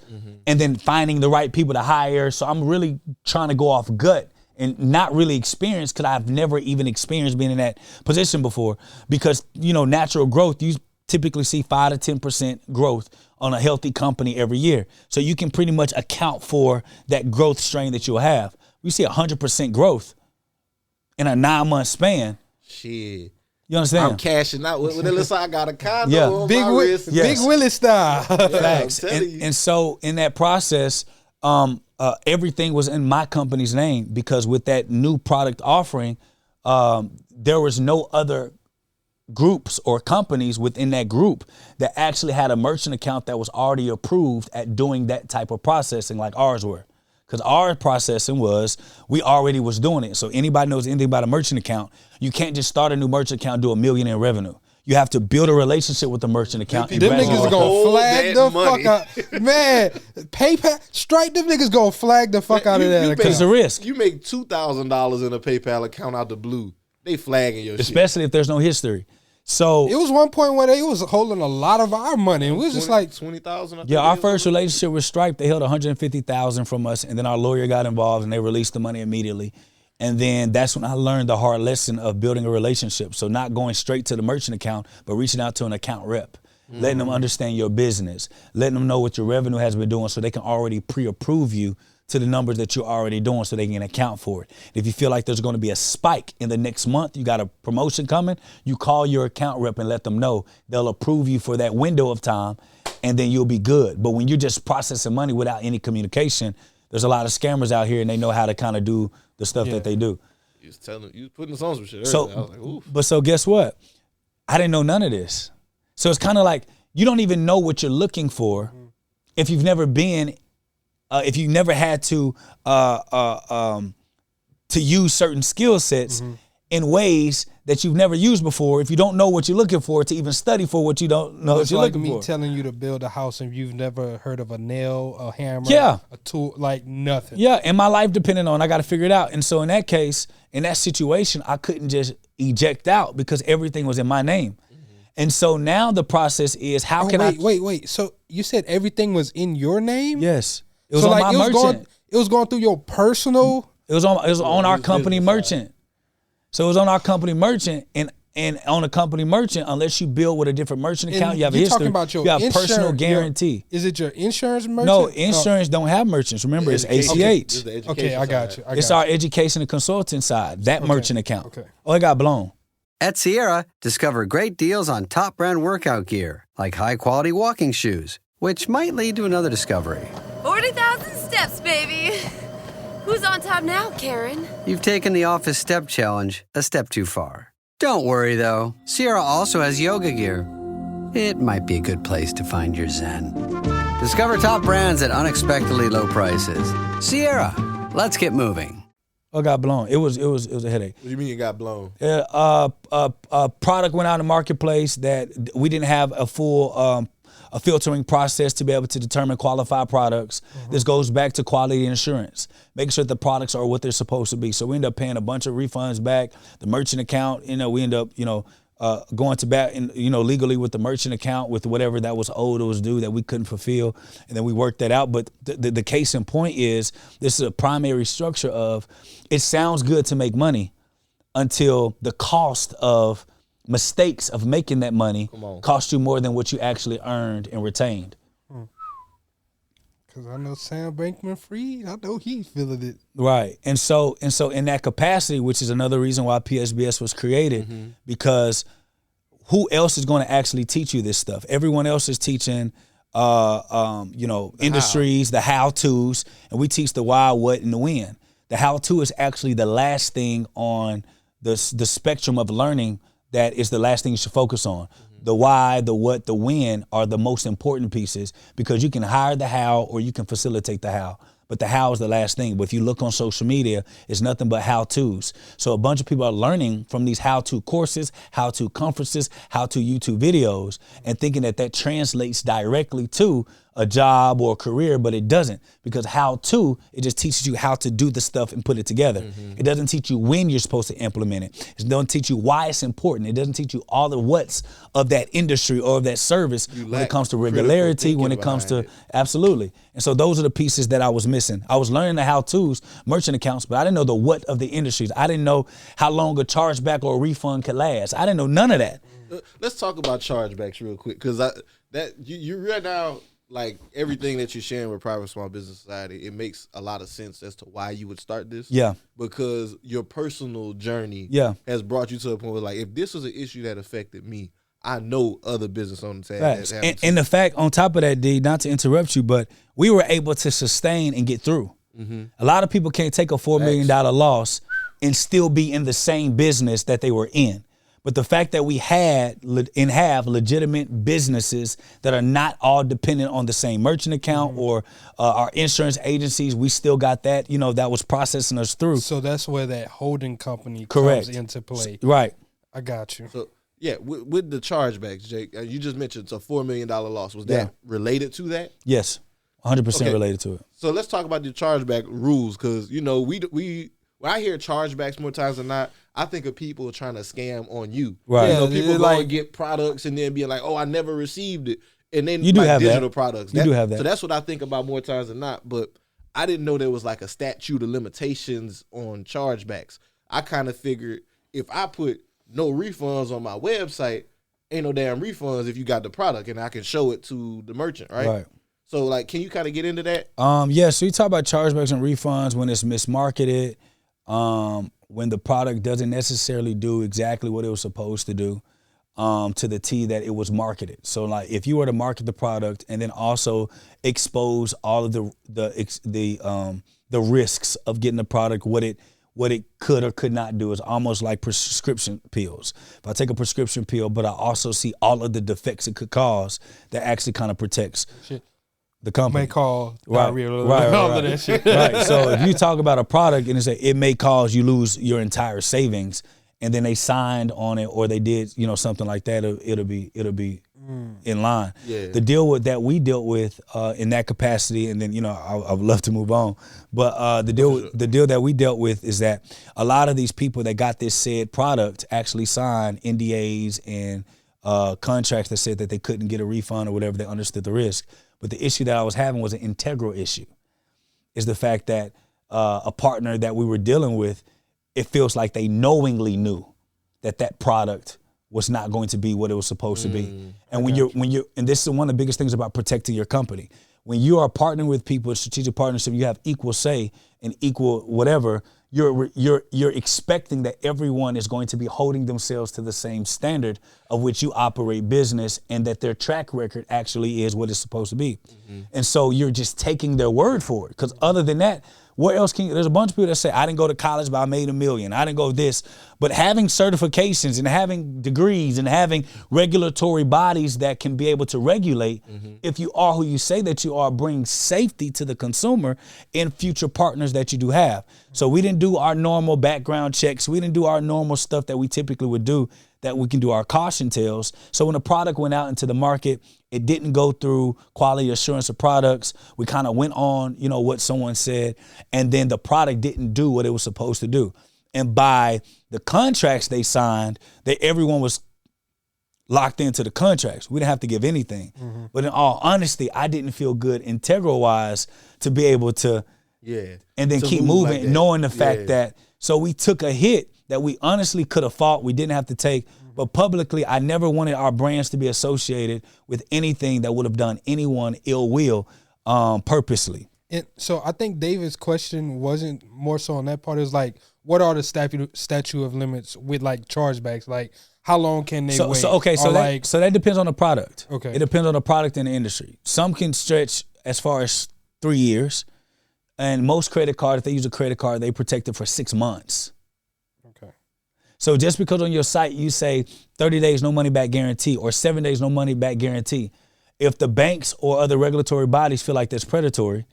and then finding the right people to hire. So I'm really trying to go off gut and not really experienced, because I've never even experienced being in that position before. Because, natural growth, you typically see 5 to 10% growth on a healthy company every year. So you can pretty much account for that growth strain that you'll have. We see 100% growth in a 9-month span. Shit. You understand? I'm cashing out. With it, I got a condo on my wrist. Big Willie style. Facts. And so in that process, everything was in my company's name, because with that new product offering, there was no other groups or companies within that group that actually had a merchant account that was already approved at doing that type of processing like ours were. Because our processing was, we already was doing it. So anybody knows anything about a merchant account, you can't just start a new merchant account and do $1 million in revenue. You have to build a relationship with the merchant account. Them niggas gonna flag the fuck out. Man, PayPal, Stripe, them niggas gonna flag the fuck out of that account. It's a risk. You make $2,000 in a PayPal account out the blue, they flagging your shit. Especially if there's no history. So it was one point where they was holding a lot of our money, and we was just like 20,000. Yeah, our first relationship with Stripe, they held $150,000 from us, and then our lawyer got involved, and they released the money immediately. And then that's when I learned the hard lesson of building a relationship. So not going straight to the merchant account, but reaching out to an account rep, letting them understand your business, letting them know what your revenue has been doing so they can already pre-approve you to the numbers that you're already doing so they can account for it. If you feel like there's going to be a spike in the next month, you got a promotion coming, you call your account rep and let them know. They'll approve you for that window of time, and then you'll be good. But when you're just processing money without any communication, there's a lot of scammers out here, and they know how to kind of do the stuff that they do. You was telling, you was putting us on some shit. So, I was like, oof. but so guess what? I didn't know none of this. So it's kind of like you don't even know what you're looking for if you've never been, if you never had to use certain skill sets in ways that you've never used before. If you don't know what you're looking for, to even study for what you don't know what you're like looking for. me telling you to build a house and you've never heard of a nail, a hammer, Yeah. a tool, like nothing. Yeah, and my life depended on, I got to figure it out. And so in that case, in that situation, I couldn't just eject out because everything was in my name. And so now the process is how can I? Wait. So you said everything was in your name? Yes, it was So on like my merchant. it was going through your personal. It was on our company merchant. So it was on our company merchant, and on a company merchant, unless you build with a different merchant account, And you have a you're history. talking about your you have insurance- personal guarantee. Is it your insurance merchant? No, insurance don't have merchants. Remember, it's Education. ACH. It's the education Okay, I got side. you. It's our education and consulting side, that merchant account. Okay. Oh, it got blown. At Sierra, discover great deals on top brand workout gear, like high-quality walking shoes, which might lead to another discovery. 40,000 steps, baby. Who's on top now, Karen? You've taken the office step challenge a step too far. Don't worry, though. Sierra also has yoga gear. It might be a good place to find your zen. Discover top brands at unexpectedly low prices. Sierra, let's get moving. Oh, it got blown. It was a headache. What do you mean you got blown? A product went out in the marketplace that we didn't have a full a filtering process to be able to determine qualified products. This goes back to quality insurance, making sure that the products are what they're supposed to be. So we end up paying a bunch of refunds back. The merchant account, we end up, going to bat, legally with the merchant account with whatever that was owed or was due that we couldn't fulfill, and then we worked that out. But the case in point is this is a primary structure of it sounds good to make money until the cost of mistakes of making that money cost you more than what you actually earned and retained. Because I know Sam Bankman-Fried, I know he's feeling it. Right. And so in that capacity, which is another reason why PSBS was created, because who else is going to actually teach you this stuff? Everyone else is teaching industries, the how-tos, and we teach the why, what, and the when. The how-to is actually the last thing on the spectrum of learning that is the last thing you should focus on. The why, the what, the when are the most important pieces because you can hire the how or you can facilitate the how. But the how is the last thing. But if you look on social media, it's nothing but how-tos. So a bunch of people are learning from these how-to courses, how-to conferences, how-to YouTube videos, and thinking that translates directly to a job or a career, but it doesn't, because how-to, it just teaches you how to do the stuff and put it together. It doesn't teach you when you're supposed to implement it. It doesn't teach you why it's important. It doesn't teach you all the what's of that industry or of that service when it comes to regularity, when it comes to, absolutely. And so those are the pieces that I was missing. I was learning the how-tos, merchant accounts, but I didn't know the what of the industries. I didn't know how long a chargeback or a refund could last. I didn't know none of that. Let's talk about chargebacks real quick, because you right now, like everything that you're sharing with Private Small Business Society, it makes a lot of sense as to why you would start this. Yeah. Because your personal journey has brought you to a point where, like, if this was an issue that affected me, I know other business owners have. And the fact on top of that, D, not to interrupt you, but we were able to sustain and get through. A lot of people can't take a $4 million loss and still be in the same business that they were in. But the fact that we had and have legitimate businesses that are not all dependent on the same merchant account or our insurance agencies, we still got that, that was processing us through. So that's where that holding company comes into play. Right. I got you. So, yeah, with the chargebacks, Jake, you just mentioned it's a $4 million loss. Was that related to that? Yes, 100% related to it. So let's talk about the chargeback rules, because, when I hear chargebacks more times than not, I think of people trying to scam on you. Right. You know, people go and get products and then be like, "Oh, I never received it," and then You do have digital that. products. You do have that. So that's what I think about more times than not. But I didn't know there was like a statute of limitations on chargebacks. I kind of figured if I put no refunds on my website, ain't no damn refunds if you got the product and I can show it to the merchant, right? Right. So like, can you kind of get into that? Yeah, so you talk about chargebacks and refunds when it's mismarketed, when the product doesn't necessarily do exactly what it was supposed to do, to the T that it was marketed. So like if you were to market the product and then also expose all of the risks of getting the product, what it could or could not do, is almost like prescription pills. If I take a prescription pill, but I also see all of the defects it could cause, that actually kind of protects the company. May call Right. all of that shit. Right. So if you talk about a product and it may cause you lose your entire savings, and then they signed on it or they did, something like that, it'll be in line. Yeah. The deal that we dealt with in that capacity, and then I would love to move on, but the deal that we dealt with is that a lot of these people that got this said product actually signed NDAs and contracts that said that they couldn't get a refund or whatever. They understood the risk. But the issue that I was having was an integral issue, is the fact that a partner that we were dealing with, it feels like they knowingly knew that product was not going to be what it was supposed to be. And when you're, and this is one of the biggest things about protecting your company. When you are partnering with people, a strategic partnership, you have equal say and equal whatever. You're expecting that everyone is going to be holding themselves to the same standard of which you operate business, and that their track record actually is what it's supposed to be. And so you're just taking their word for it. Because other than that, what else there's a bunch of people that say, I didn't go to college, but I made $1 million. I didn't go this. But having certifications and having degrees and having regulatory bodies that can be able to regulate, if you are who you say that you are, brings safety to the consumer and future partners that you do have. So we didn't do our normal background checks. We didn't do our normal stuff that we typically would do, that we can do our caution tales. So when a product went out into the market, it didn't go through quality assurance of products. We kind of went on, what someone said, and then the product didn't do what it was supposed to do. And by the contracts they signed, everyone was locked into the contracts. We didn't have to give anything. But in all honesty, I didn't feel good integral-wise to be able to and then keep moving, like knowing the fact that, so we took a hit that we honestly could have fought, we didn't have to take. But publicly, I never wanted our brands to be associated with anything that would have done anyone ill will purposely. And so I think David's question wasn't more so on that part. It was like, what are the statute of limits with like chargebacks? Like, how long can they wait? So that depends on the product. Okay. It depends on the product and the industry. Some can stretch as far as 3 years. And most credit cards, if they use a credit card, they protect it for 6 months. Okay. So just because on your site you say 30 days, no money back guarantee, or 7 days, no money back guarantee, if the banks or other regulatory bodies feel like that's predatory,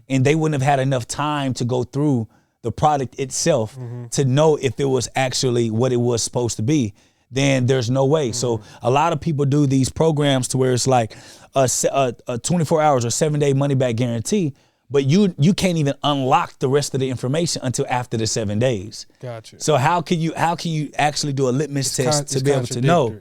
and they wouldn't have had enough time to go through the product itself to know if it was actually what it was supposed to be, then there's no way. So a lot of people do these programs to where it's like a 24 hours or 7 day money back guarantee, but you can't even unlock the rest of the information until after the 7 days. Gotcha. So how can you actually do a litmus test to be able to know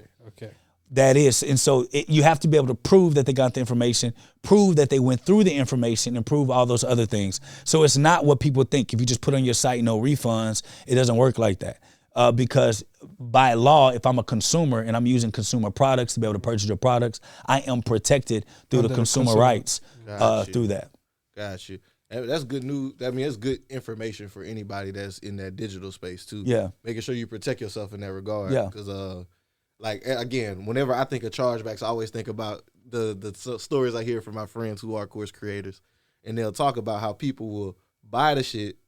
that is? And so you have to be able to prove that they got the information, prove that they went through the information, and prove all those other things. So it's not what people think. If you just put on your site no refunds, it doesn't work like that. Because by law, if I'm a consumer and I'm using consumer products to be able to purchase your products, I am protected through the consumer rights through that. Got you. That's good news. I mean, that's good information for anybody that's in that digital space too. Yeah. Making sure you protect yourself in that regard. Yeah. Because, like, again, whenever I think of chargebacks, I always think about the stories I hear from my friends who are course creators, and they'll talk about how people will buy the shit,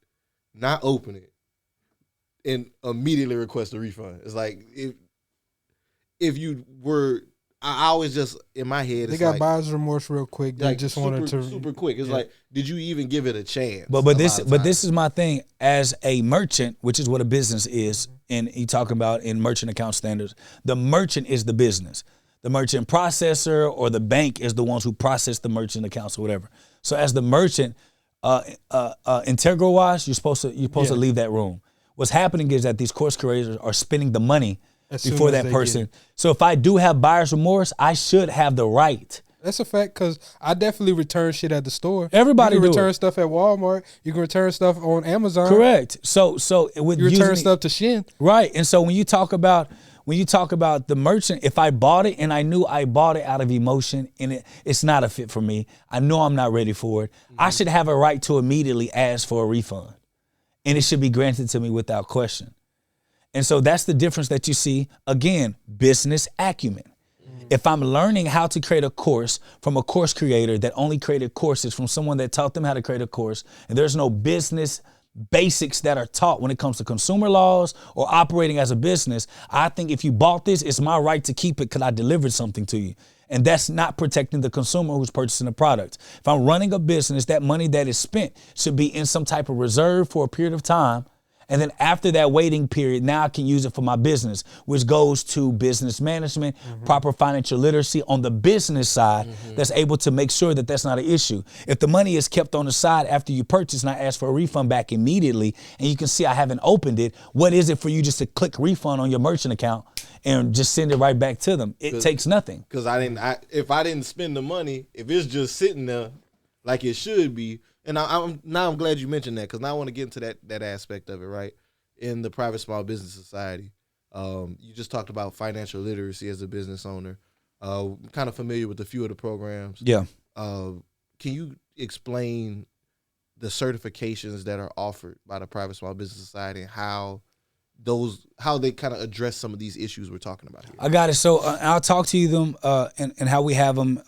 not open it, and immediately request a refund. It's like if you were. I always just, in my head, they it's got like, buyer's remorse real quick. They just wanted to super quick. It's like, did you even give it a chance? But this is my thing as a merchant, which is what a business is. And you talking about in merchant account standards, the merchant is the business. The merchant processor or the bank is the ones who process the merchant accounts or whatever. So as the merchant, integral wise, you're supposed to leave that room. What's happening is that these course creators are spending the money before that person. So if I do have buyer's remorse, I should have the right. That's a fact, because I definitely return shit at the store. Everybody you can return it. stuff at Walmart. You can return stuff on Amazon. Correct. So with you return stuff to Shin. Right. And so when you talk about the merchant, if I bought it and I knew I bought it out of emotion and it's not a fit for me, I know I'm not ready for it, I should have a right to immediately ask for a refund. And it should be granted to me without question. And so that's the difference that you see, again, business acumen. If I'm learning how to create a course from a course creator that only created courses from someone that taught them how to create a course, and there's no business basics that are taught when it comes to consumer laws or operating as a business, I think if you bought this, it's my right to keep it because I delivered something to you. And that's not protecting the consumer who's purchasing the product. If I'm running a business, that money that is spent should be in some type of reserve for a period of time. And then after that waiting period, now I can use it for my business, which goes to business management, proper financial literacy on the business side that's able to make sure that that's not an issue. If the money is kept on the side after you purchase and I ask for a refund back immediately, and you can see I haven't opened it, what is it for you just to click refund on your merchant account and just send it right back to them? It takes nothing. Because if I didn't spend the money, if it's just sitting there like it should be, and I'm glad you mentioned that, because now I want to get into that aspect of it, right? In the private small business society, you just talked about financial literacy as a business owner. I'm kind of familiar with a few of the programs. Yeah. Can you explain the certifications that are offered by the private small business society and how they kind of address some of these issues we're talking about here? I got it. So I'll talk to you them and how we have them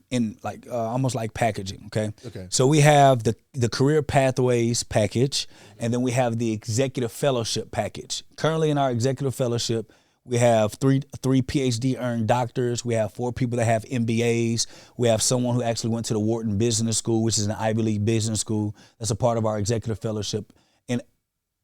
in like almost like packaging. Okay. So we have the career pathways package, and then we have the executive fellowship package. Currently in our executive fellowship, we have three PhD earned doctors. We have 4 people that have MBAs. We have someone who actually went to the Wharton Business School, which is an Ivy League business school. That's a part of our executive fellowship. And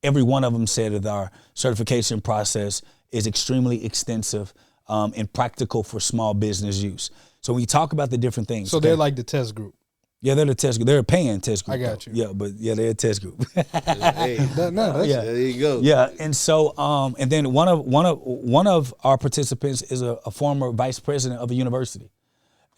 every one of them said that our certification process is extremely extensive and practical for small business use. So when you talk about the different things. So they're like the test group. Yeah, they're the test group. They're a paying test group. I got you. Yeah, but yeah, they're a test group. Hey, there you go. Yeah, and so and then one of our participants is a former vice president of a university.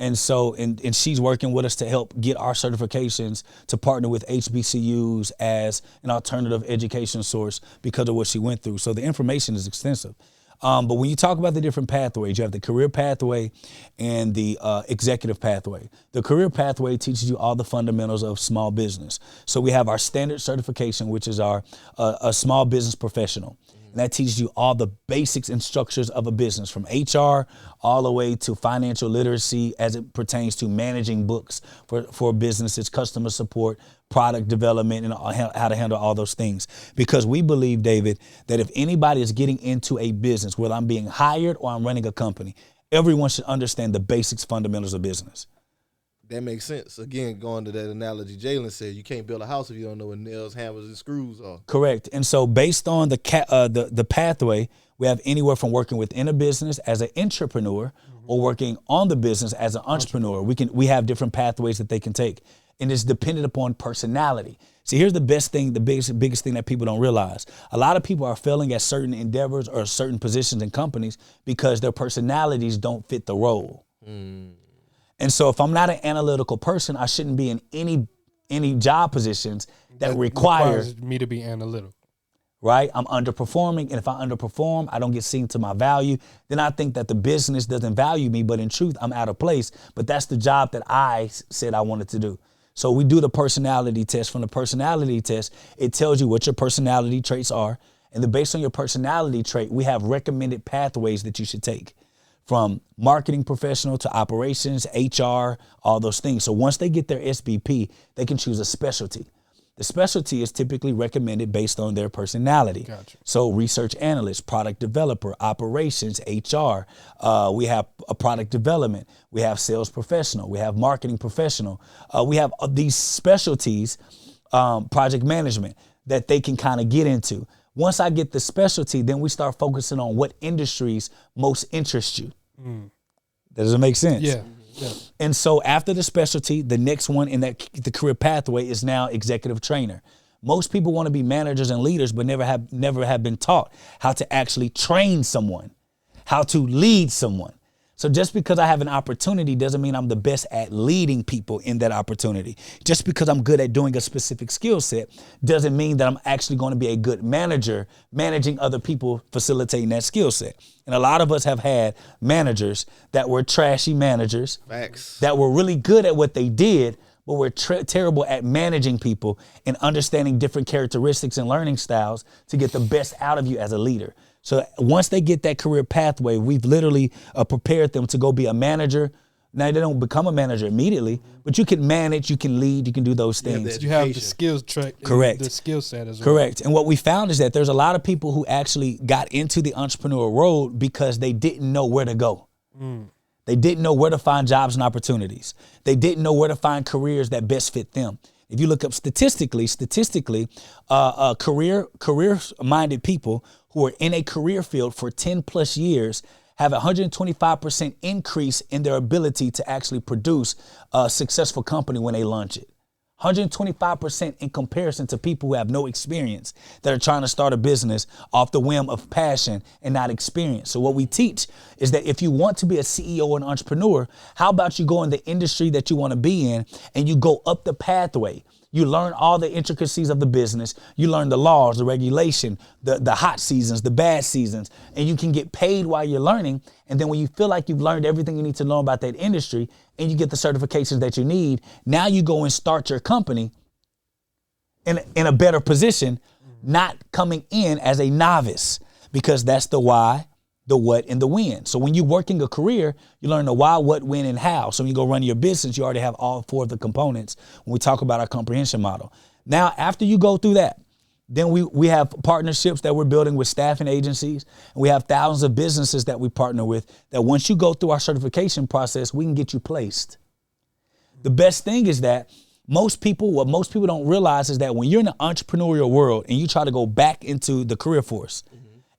And so, and she's working with us to help get our certifications to partner with HBCUs as an alternative education source because of what she went through. So the information is extensive. But when you talk about the different pathways, you have the career pathway and the executive pathway. The career pathway teaches you all the fundamentals of small business. So we have our standard certification, which is our a small business professional. And that teaches you all the basics and structures of a business, from HR all the way to financial literacy as it pertains to managing books for businesses, customer support, product development, and how to handle all those things. Because we believe, David, that if anybody is getting into a business, whether I'm being hired or I'm running a company, everyone should understand the basics, fundamentals of business. That makes sense. Again, going to that analogy Jalen said, you can't build a house if you don't know what nails, hammers, and screws are. Correct. And so based on the pathway, we have anywhere from working within a business as an entrepreneur or working on the business as an entrepreneur. We have different pathways that they can take. And it's dependent upon personality. See, here's the biggest thing that people don't realize. A lot of people are failing at certain endeavors or certain positions in companies because their personalities don't fit the role. And so if I'm not an analytical person, I shouldn't be in any job positions that requires me to be analytical. Right? I'm underperforming. And if I underperform, I don't get seen to my value. Then I think that the business doesn't value me. But in truth, I'm out of place. But that's the job that I said I wanted to do. So we do the personality test. From the personality test, it tells you what your personality traits are. And then based on your personality trait, we have recommended pathways that you should take. From marketing professional to operations, HR, all those things. So once they get their SBP, they can choose a specialty. The specialty is typically recommended based on their personality. Gotcha. So research analyst, product developer, operations, HR. We have a product development. We have sales professional. We have marketing professional. We have these specialties, project management, that they can kind of get into. Once I get the specialty, then we start focusing on what industries most interest you. Does it make sense? Yeah. Yeah. And so after the specialty, the next one in the career pathway is now executive trainer. Most people want to be managers and leaders, but never have been taught how to actually train someone, how to lead someone. So just because I have an opportunity doesn't mean I'm the best at leading people in that opportunity. Just because I'm good at doing a specific skill set doesn't mean that I'm actually going to be a good manager, managing other people, facilitating that skill set. And a lot of us have had managers that were trashy managers, Facts, that were really good at what they did, but we're terrible at managing people and understanding different characteristics and learning styles to get the best out of you as a leader. So once they get that career pathway, we've literally prepared them to go be a manager. Now, they don't become a manager immediately, but you can manage, you can lead, you can do those things. You have the skills track. Correct. The skill set as well. Correct. And what we found is that there's a lot of people who actually got into the entrepreneurial road because they didn't know where to go. They didn't know where to find jobs and opportunities. They didn't know where to find careers that best fit them. If you look up statistically, career-minded people who are in a career field for 10 plus years have a 125% increase in their ability to actually produce a successful company when they launch it. 125% in comparison to people who have no experience that are trying to start a business off the whim of passion and not experience. So what we teach is that if you want to be a CEO or an entrepreneur, how about you go in the industry that you want to be in and you go up the pathway? You learn all the intricacies of the business. You learn the laws, the regulation, the hot seasons, the bad seasons, and you can get paid while you're learning. And then when you feel like you've learned everything you need to learn about that industry and you get the certifications that you need, now you go and start your company in a better position, not coming in as a novice, because that's the why, the what, and the when. So when you're working a career, you learn the why, what, when, and how. So when you go run your business, you already have all four of the components when we talk about our comprehension model. Now, after you go through that, then we have partnerships that we're building with staffing agencies. And we have thousands of businesses that we partner with that once you go through our certification process, we can get you placed. The best thing is that what most people don't realize is that when you're in the entrepreneurial world and you try to go back into the career force,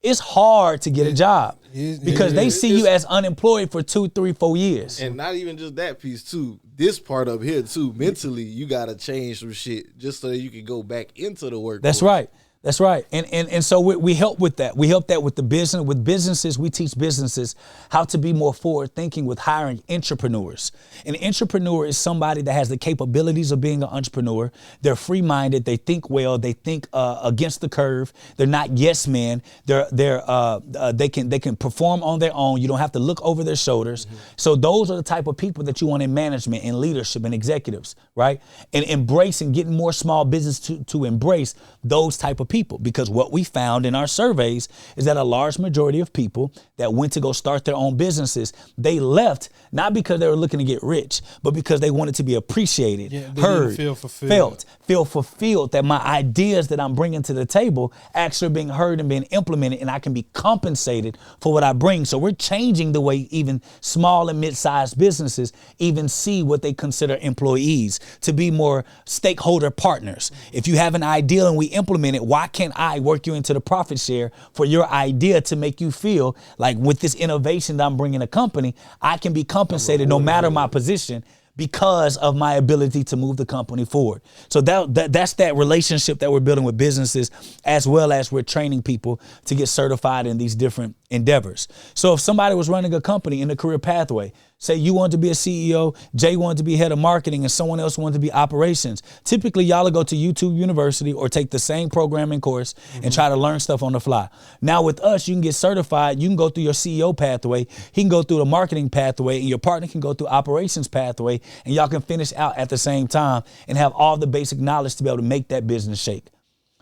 it's hard to get a job because they see you as unemployed for 2, 3, 4 years. And not even just that piece too. This part up here too, mentally, you gotta change some shit just so that you can go back into the workforce. That's right. That's right. And so we help with that. We help that with the business. With businesses, we teach businesses how to be more forward thinking with hiring entrepreneurs. An entrepreneur is somebody that has the capabilities of being an entrepreneur. They're free-minded. They think well. They think against the curve. They're not yes men. They can perform on their own. You don't have to look over their shoulders. Mm-hmm. So those are the type of people that you want in management and leadership and executives, right? And embracing, getting more small business to embrace those type of people, because what we found in our surveys is that a large majority of people that went to go start their own businesses, they left not because they were looking to get rich, but because they wanted to be appreciated, heard, feel fulfilled, that my ideas that I'm bringing to the table actually are being heard and being implemented, and I can be compensated for what I bring. So we're changing the way even small and mid-sized businesses even see what they consider employees, to be more stakeholder partners. If you have an idea and we implement it, why can't I work you into the profit share for your idea to make you feel like with this innovation that I'm bringing a company, I can be compensated no matter my position because of my ability to move the company forward. So that's that relationship that we're building with businesses, as well as we're training people to get certified in these different endeavors. So if somebody was running a company in the career pathway, say you wanted to be a CEO, Jay wanted to be head of marketing, and someone else wanted to be operations. Typically, y'all will go to YouTube University or take the same programming course and try to learn stuff on the fly. Now with us, you can get certified. You can go through your CEO pathway. He can go through the marketing pathway, and your partner can go through operations pathway, and y'all can finish out at the same time and have all the basic knowledge to be able to make that business shake.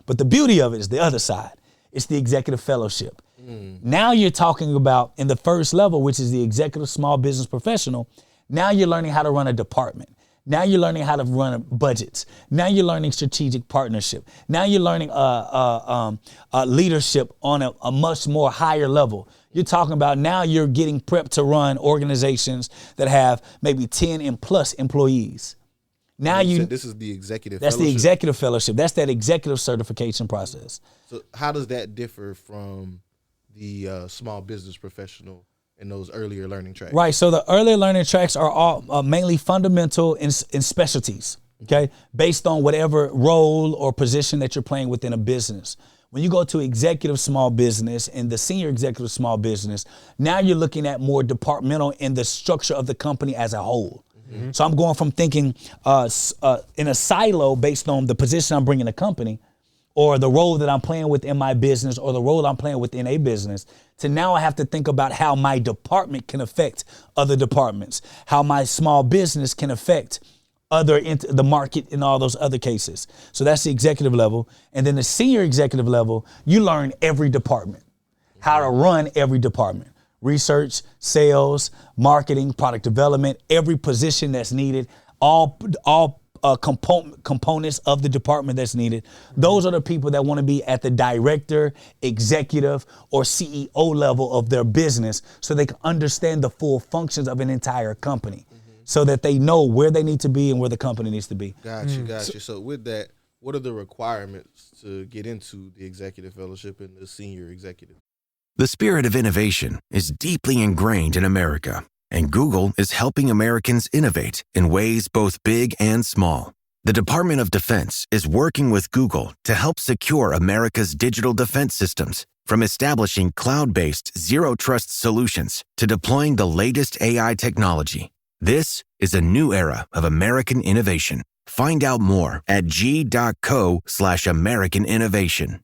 But the beauty of it is the other side. It's the executive fellowship. Now you're talking about in the first level, which is the executive small business professional. Now you're learning how to run a department. Now you're learning how to run budgets. Now you're learning strategic partnership. Now you're learning leadership on a much more higher level. You're talking about now you're getting prepped to run organizations that have maybe 10 and plus employees. Now you said this is the executive fellowship. That's the executive fellowship. That's that executive certification process. So how does that differ from the small business professional in those earlier learning tracks? Right. So the earlier learning tracks are all mainly fundamental in specialties, okay, based on whatever role or position that you're playing within a business. When you go to executive small business and the senior executive small business, now you're looking at more departmental in the structure of the company as a whole. Mm-hmm. So I'm going from thinking in a silo based on the position I'm bringing the company or the role that I'm playing within my business or the role I'm playing within a business, to now I have to think about how my department can affect other departments, how my small business can affect the market in all those other cases. So that's the executive level. And then the senior executive level, you learn every department, how to run every department, research, sales, marketing, product development, every position that's needed, all components of the department that's needed. Those are the people that want to be at the director, executive, or CEO level of their business so they can understand the full functions of an entire company. So that they know where they need to be and where the company needs to be. Gotcha. So with that, what are the requirements to get into the executive fellowship and the senior executive? The spirit of innovation is deeply ingrained in America, and Google is helping Americans innovate in ways both big and small. The Department of Defense is working with Google to help secure America's digital defense systems, from establishing cloud-based zero-trust solutions to deploying the latest AI technology. This is a new era of American innovation. Find out more at g.co/American innovation.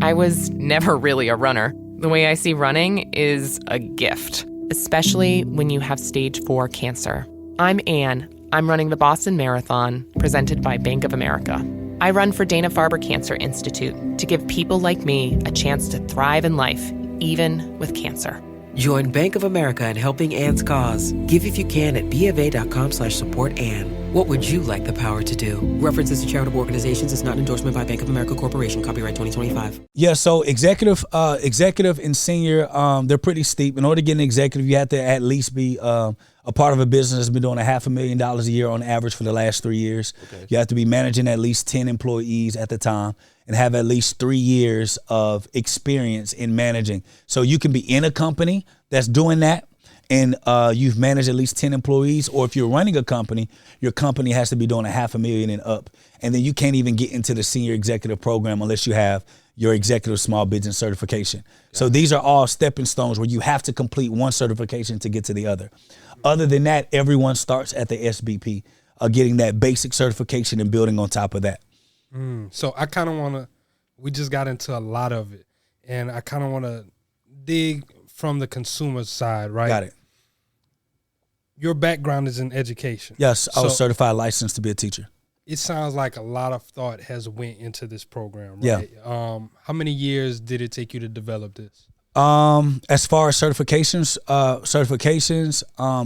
I was never really a runner. The way I see running is a gift, especially when you have stage 4 cancer. I'm Anne. I'm running the Boston Marathon, presented by Bank of America. I run for Dana-Farber Cancer Institute to give people like me a chance to thrive in life, even with cancer. Join Bank of America in helping Anne's cause. Give if you can at BofA.com/supportAnne. What would you like the power to do? References to charitable organizations is not an endorsement by Bank of America Corporation. Copyright 2025. Yeah, so executive and senior, they're pretty steep. In order to get an executive, you have to at least be a part of a business that's been doing $500,000 a year on average for the last 3 years. Okay. You have to be managing at least 10 employees at the time and have at least 3 years of experience in managing. So you can be in a company that's doing that and you've managed at least 10 employees, or if you're running a company, your company has to be doing $500,000 and up. And then you can't even get into the senior executive program unless you have your executive small business certification. So these are all stepping stones where you have to complete one certification to get to the other. Other than that, everyone starts at the SBP, getting that basic certification and building on top of that. So I kind of want to, we just got into a lot of it, and I kind of want to dig from the consumer side, right? Got it. Your background is in education. Yes, I was certified licensed to be a teacher. It sounds like a lot of thought has went into this program, right? Yeah. How many years did it take you to develop this? As far as certifications,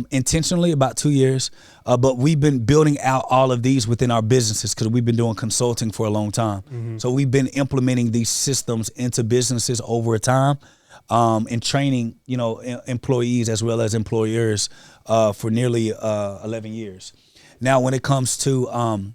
intentionally about 2 years, but we've been building out all of these within our businesses because we've been doing consulting for a long time. Mm-hmm. So we've been implementing these systems into businesses over time, and training, employees as well as employers, for nearly 11 years. Now, when it comes to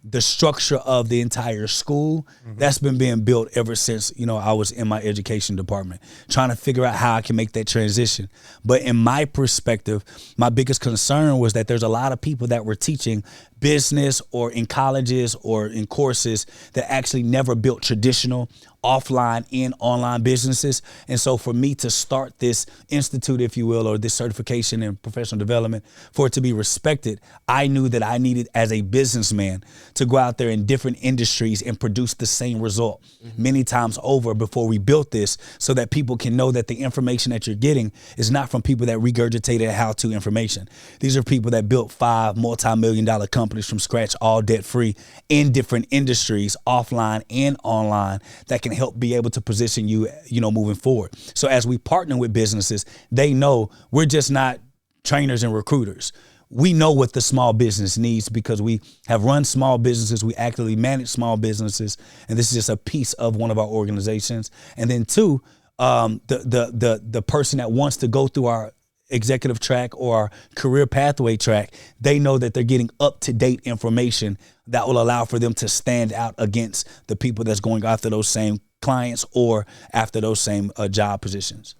the structure of the entire school, that's been being built ever since, I was in my education department, trying to figure out how I can make that transition. But in my perspective, my biggest concern was that there's a lot of people that were teaching business or in colleges or in courses that actually never built traditional offline and online businesses. And so for me to start this institute, if you will, or this certification in professional development, for it to be respected, I knew that I needed as a businessman to go out there in different industries and produce the same result many times over before we built this, so that people can know that the information that you're getting is not from people that regurgitated how-to information. These are people that built 5 multi-million-dollar companies from scratch, all debt-free, in different industries, offline and online, that can help be able to position you, moving forward. So as we partner with businesses, they know we're just not trainers and recruiters. We know what the small business needs because we have run small businesses. We actively manage small businesses. And this is just a piece of one of our organizations. And then 2, the person that wants to go through our executive track or our career pathway track, they know that they're getting up-to-date information that will allow for them to stand out against the people that's going after those same clients or after those same job positions.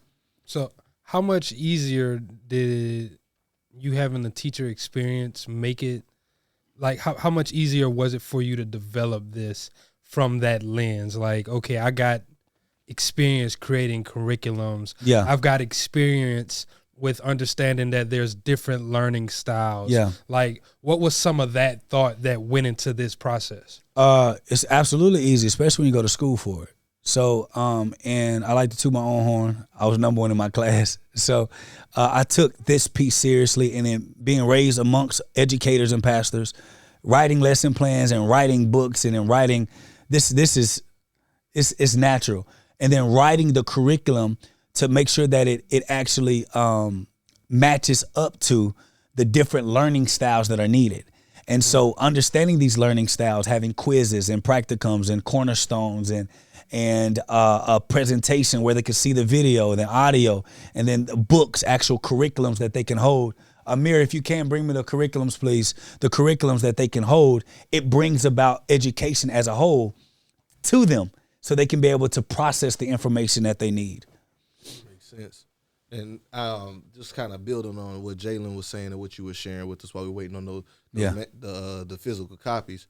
So How much easier did you having the teacher experience make it? Like, how much easier was it for you to develop this from that lens? Like, okay, I got experience creating curriculums. Yeah. I've got experience with understanding that there's different learning styles. Yeah. Like, what was some of that thought that went into this process? It's absolutely easy, especially when you go to school for it. So, and I like to toot my own horn. I was number one in my class. So I took this piece seriously, and then being raised amongst educators and pastors, writing lesson plans and writing books and then writing, it's natural. And then writing the curriculum to make sure that it actually matches up to the different learning styles that are needed. And so understanding these learning styles, having quizzes and practicums and cornerstones and a presentation where they can see the video and the audio, and then the books, actual curriculums that they can hold. Amir, if you can, bring me the curriculums, please. The curriculums that they can hold. It brings about education as a whole to them so they can be able to process the information that they need. Makes sense. And just kind of building on what Jalen was saying and what you were sharing with us while we were waiting on the physical copies.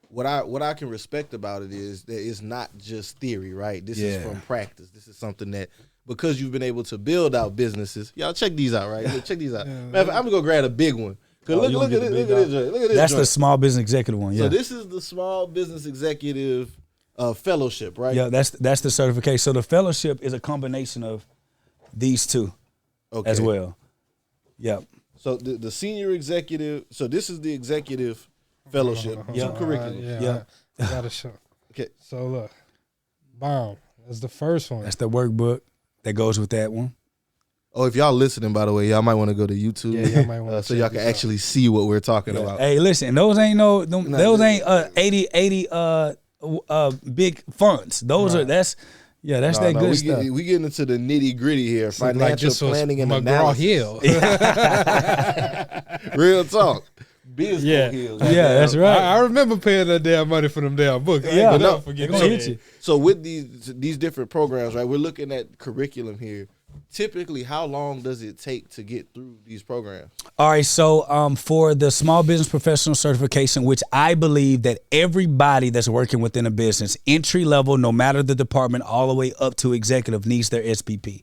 What I can respect about it is that it's not just theory, right? This is from practice. This is something that, because you've been able to build out businesses. Y'all check these out, right? Check these out. I'm gonna go grab a big one. Look at this. That's the small business executive one. Yeah. So this is the small business executive fellowship, right? Yeah, that's the certification. So the fellowship is a combination of these two as well. Yep. So the senior executive. So this is the executive fellowship. Two curriculums. Yeah. I gotta show. Okay. So look, boom. That's the first one. That's the workbook that goes with that one. Oh, if y'all listening, by the way, y'all might want to go to YouTube. Yeah, y'all might want so y'all can actually see what we're talking about. Hey, listen, those ain't those ain't 80 big fonts. Those are that's that good stuff. We getting into the nitty gritty here. Financial planning and analysis. Hill. Real talk. Business Hill. Yeah, that's right. I remember paying that damn money for them damn books. So with these different programs, right? We're looking at curriculum here. Typically, how long does it take to get through these programs? All right, so for the small business professional certification, which I believe that everybody that's working within a business, entry level, no matter the department, all the way up to executive, needs their SPP,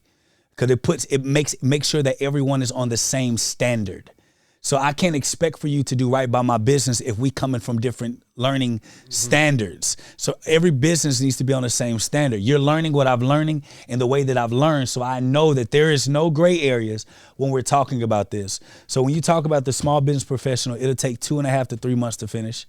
because it makes sure that everyone is on the same standard. So I can't expect for you to do right by my business if we coming from different learning standards. So every business needs to be on the same standard. You're learning what I'm learning and the way that I've learned, so I know that there is no gray areas when we're talking about this. So when you talk about the small business professional, it'll take 2.5 to 3 months to finish.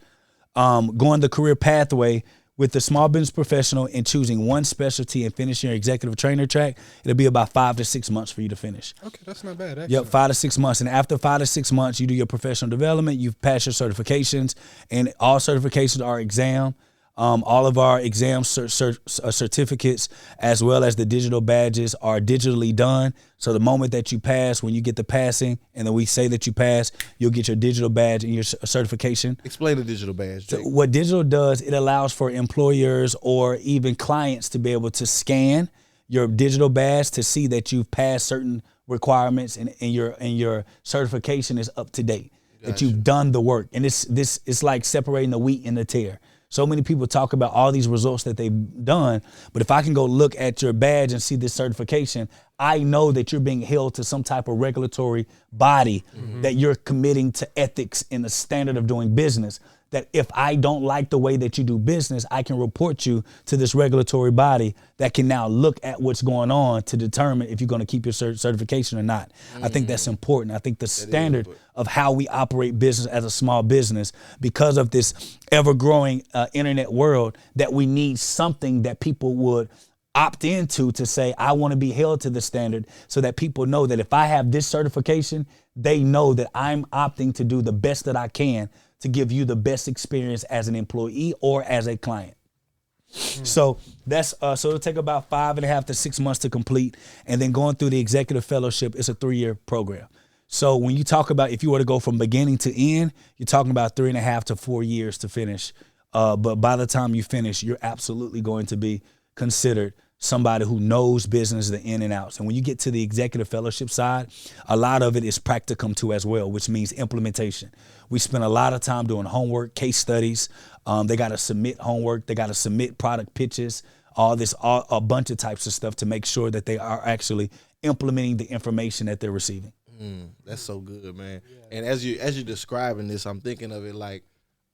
Going the career pathway with the small business professional and choosing one specialty and finishing your executive trainer track, it'll be about 5 to 6 months for you to finish. Okay, that's not bad. Excellent. Yep, 5 to 6 months. And after 5 to 6 months, you do your professional development, you've passed your certifications, and all certifications are exam. All of our exam certificates, as well as the digital badges, are digitally done. So the moment that you pass, when you get the passing, and then we say that you pass, you'll get your digital badge and your certification. Explain the digital badge, Jake. So what digital does, it allows for employers or even clients to be able to scan your digital badge to see that you've passed certain requirements and your certification is up to date. Gotcha. That you've done the work. And it's like separating the wheat and the tare. So many people talk about all these results that they've done, but if I can go look at your badge and see this certification, I know that you're being held to some type of regulatory body, that you're committing to ethics and the standard of doing business. That if I don't like the way that you do business, I can report you to this regulatory body that can now look at what's going on to determine if you're going to keep your certification or not. I think that's important. I think the standard of how we operate business as a small business, because of this ever-growing internet world, that we need something that people would opt into to say, I want to be held to the standard, so that people know that if I have this certification, they know that I'm opting to do the best that I can to give you the best experience as an employee or as a client. So that's so it'll take about 5.5 to 6 months to complete, and then going through the executive fellowship, it's a 3-year program. So when you talk about if you were to go from beginning to end, you're talking about 3.5 to 4 years to finish. But by the time you finish, you're absolutely going to be considered somebody who knows business, the in and outs. And when you get to the executive fellowship side, a lot of it is practicum too as well, which means implementation. We spend a lot of time doing homework, case studies. They got to submit homework. They got to submit product pitches, a bunch of types of stuff to make sure that they are actually implementing the information that they're receiving. That's so good, man. Yeah. And as you're describing this, I'm thinking of it like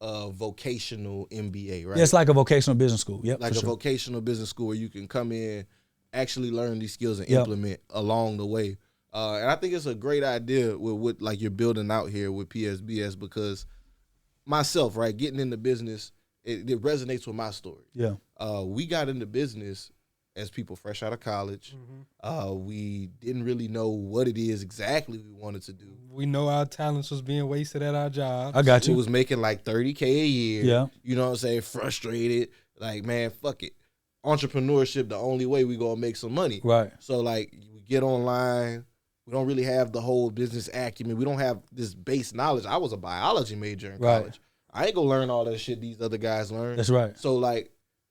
a vocational MBA, right? Yeah, it's like a vocational business school. Yep, like a vocational business school where you can come in, actually learn these skills and implement along the way. And I think it's a great idea with what like you're building out here with PSBS, because myself, right, getting into business, it resonates with my story. Yeah. We got into business as people fresh out of college. We didn't really know what it is exactly we wanted to do. We know our talents was being wasted at our jobs. I got you. We was making like $30K a year. Yeah. You know what I'm saying? Frustrated. Like, man, fuck it. Entrepreneurship, the only way we gonna make some money. Right. So like we get online. We don't really have the whole business acumen. We don't have this base knowledge. I was a biology major in college. I ain't gonna learn all that shit these other guys learn. That's right. So like,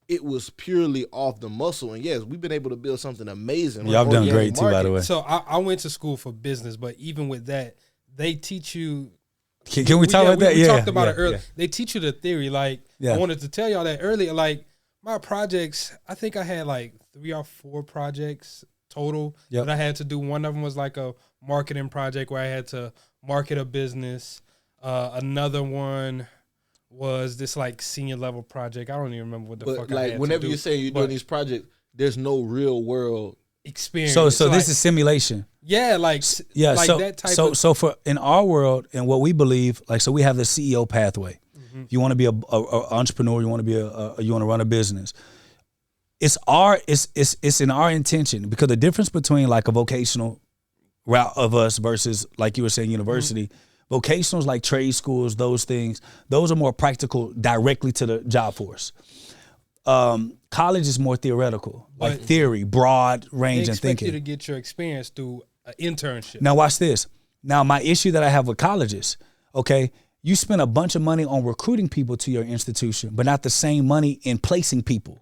it was purely off the muscle. And yes, we've been able to build something amazing. Y'all done great too, by the way. So I went to school for business, but even with that, they teach you. Can we talk about that? We talked about it earlier. Yeah. They teach you the theory. Like, I wanted to tell y'all that earlier. Like, my projects, I think I had like 3 or 4 projects total that I had to do. One of them was like a marketing project where I had to market a business. Another one was this like senior level project. I don't even remember what the fuck I had to do. Like, whenever you say you're doing these projects, there's no real world experience. So this is simulation. Yeah, like that type of. So for in our world and what we believe, like, so we have the CEO pathway. If you want to be a entrepreneur, you want to be you want to run a business. It's in our intention, because the difference between like a vocational route of us versus, like you were saying, university. Vocationals like trade schools, those things, those are more practical, directly to the job force. College is more theoretical, like theory, broad range and thinking. They expect you to get your experience through an internship. Now watch this. Now my issue that I have with colleges, okay, you spend a bunch of money on recruiting people to your institution, but not the same money in placing people.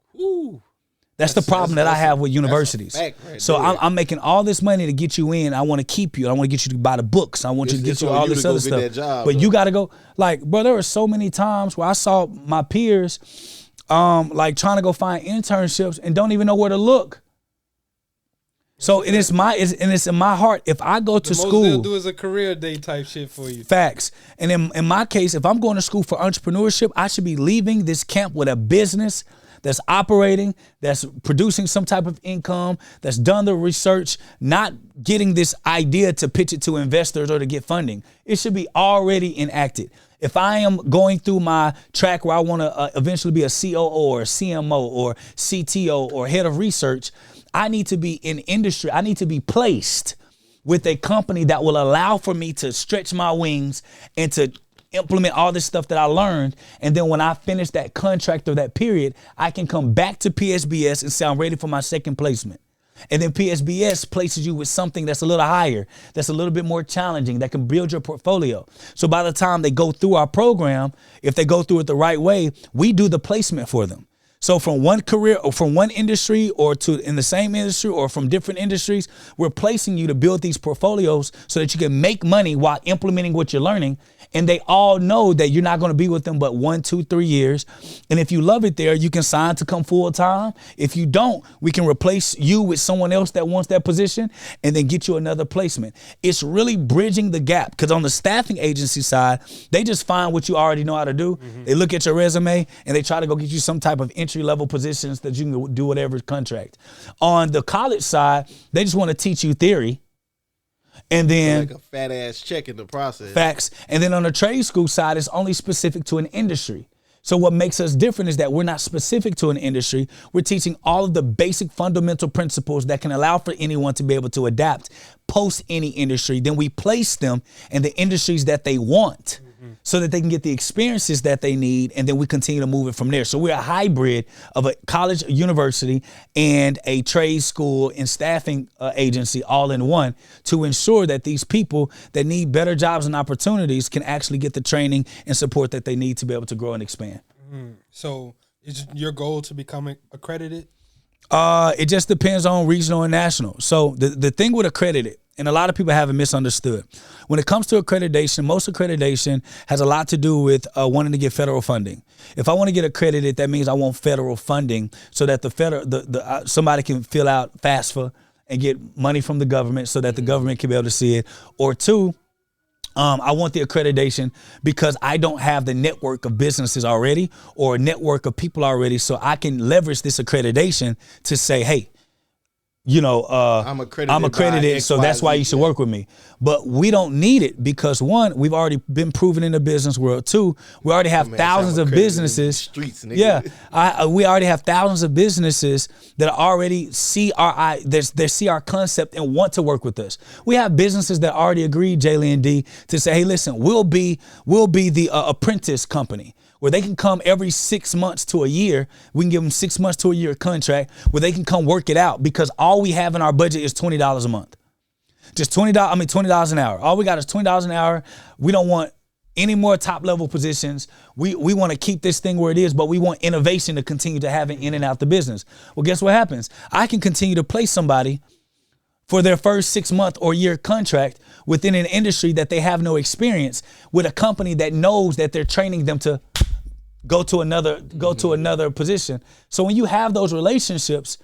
That's the problem that I have with universities. So I'm making all this money to get you in. I want to keep you. I want to get you to buy the books. I want you to get you all this other stuff. But you got to go. Like, bro, there were so many times where I saw my peers like trying to go find internships and don't even know where to look. So it's in my heart. If I go to school, most they'll do is a career day type shit for you. Facts. And in my case, if I'm going to school for entrepreneurship, I should be leaving this camp with a business that's operating, that's producing some type of income, that's done the research, not getting this idea to pitch it to investors or to get funding. It should be already enacted. If I am going through my track where I want to eventually be a COO or a CMO or CTO or head of research, I need to be in industry. I need to be placed with a company that will allow for me to stretch my wings and to implement all this stuff that I learned. And then when I finish that contract or that period, I can come back to PSBS and say I'm ready for my second placement. And then PSBS places you with something that's a little higher, that's a little bit more challenging, that can build your portfolio. So by the time they go through our program, if they go through it the right way, we do the placement for them. So from one career or from one industry or to in the same industry or from different industries, we're placing you to build these portfolios so that you can make money while implementing what you're learning. And they all know that you're not going to be with them but 1, 2, 3 years. And if you love it there, you can sign to come full time. If you don't, we can replace you with someone else that wants that position and then get you another placement. It's really bridging the gap, because on the staffing agency side, they just find what you already know how to do. They look at your resume and they try to go get you some type of entry-level positions that you can do whatever contract. On the college side, they just want to teach you theory. And then like a fat ass check in the process. Facts. And then on the trade school side, it's only specific to an industry. So what makes us different is that we're not specific to an industry. We're teaching all of the basic fundamental principles that can allow for anyone to be able to adapt post any industry. Then we place them in the industries that they want, so that they can get the experiences that they need, and then we continue to move it from there. So we're a hybrid of a college, a university, and a trade school and staffing agency all in one, to ensure that these people that need better jobs and opportunities can actually get the training and support that they need to be able to grow and expand. So is your goal to become accredited? It just depends on regional and national. So the thing with accredited, and a lot of people haven't misunderstood, when it comes to accreditation, most accreditation has a lot to do with wanting to get federal funding. If I want to get accredited, that means I want federal funding so that somebody can fill out FAFSA and get money from the government so that the government can be able to see it. Or two, I want the accreditation because I don't have the network of businesses already or a network of people already, so I can leverage this accreditation to say, hey, I'm accredited, so that's why you should work with me. But we don't need it because, one, we've already been proven in the business world. Two, we already have thousands of businesses. Streets, nigga. Yeah, we already have thousands of businesses that already see they see our concept and want to work with us. We have businesses that already agreed, Jaylee and D, to say, hey, listen, we'll be the apprentice company, where they can come every 6 months to a year. We can give them 6 months to a year contract where they can come work it out because all we have in our budget is $20 a month. Just $20 an hour. All we got is $20 an hour. We don't want any more top level positions. We want to keep this thing where it is, but we want innovation to continue to have it in and out the business. Well, guess what happens? I can continue to place somebody for their first 6 month or year contract within an industry that they have no experience with a company that knows that they're training them to go to another position. So when you have those relationships,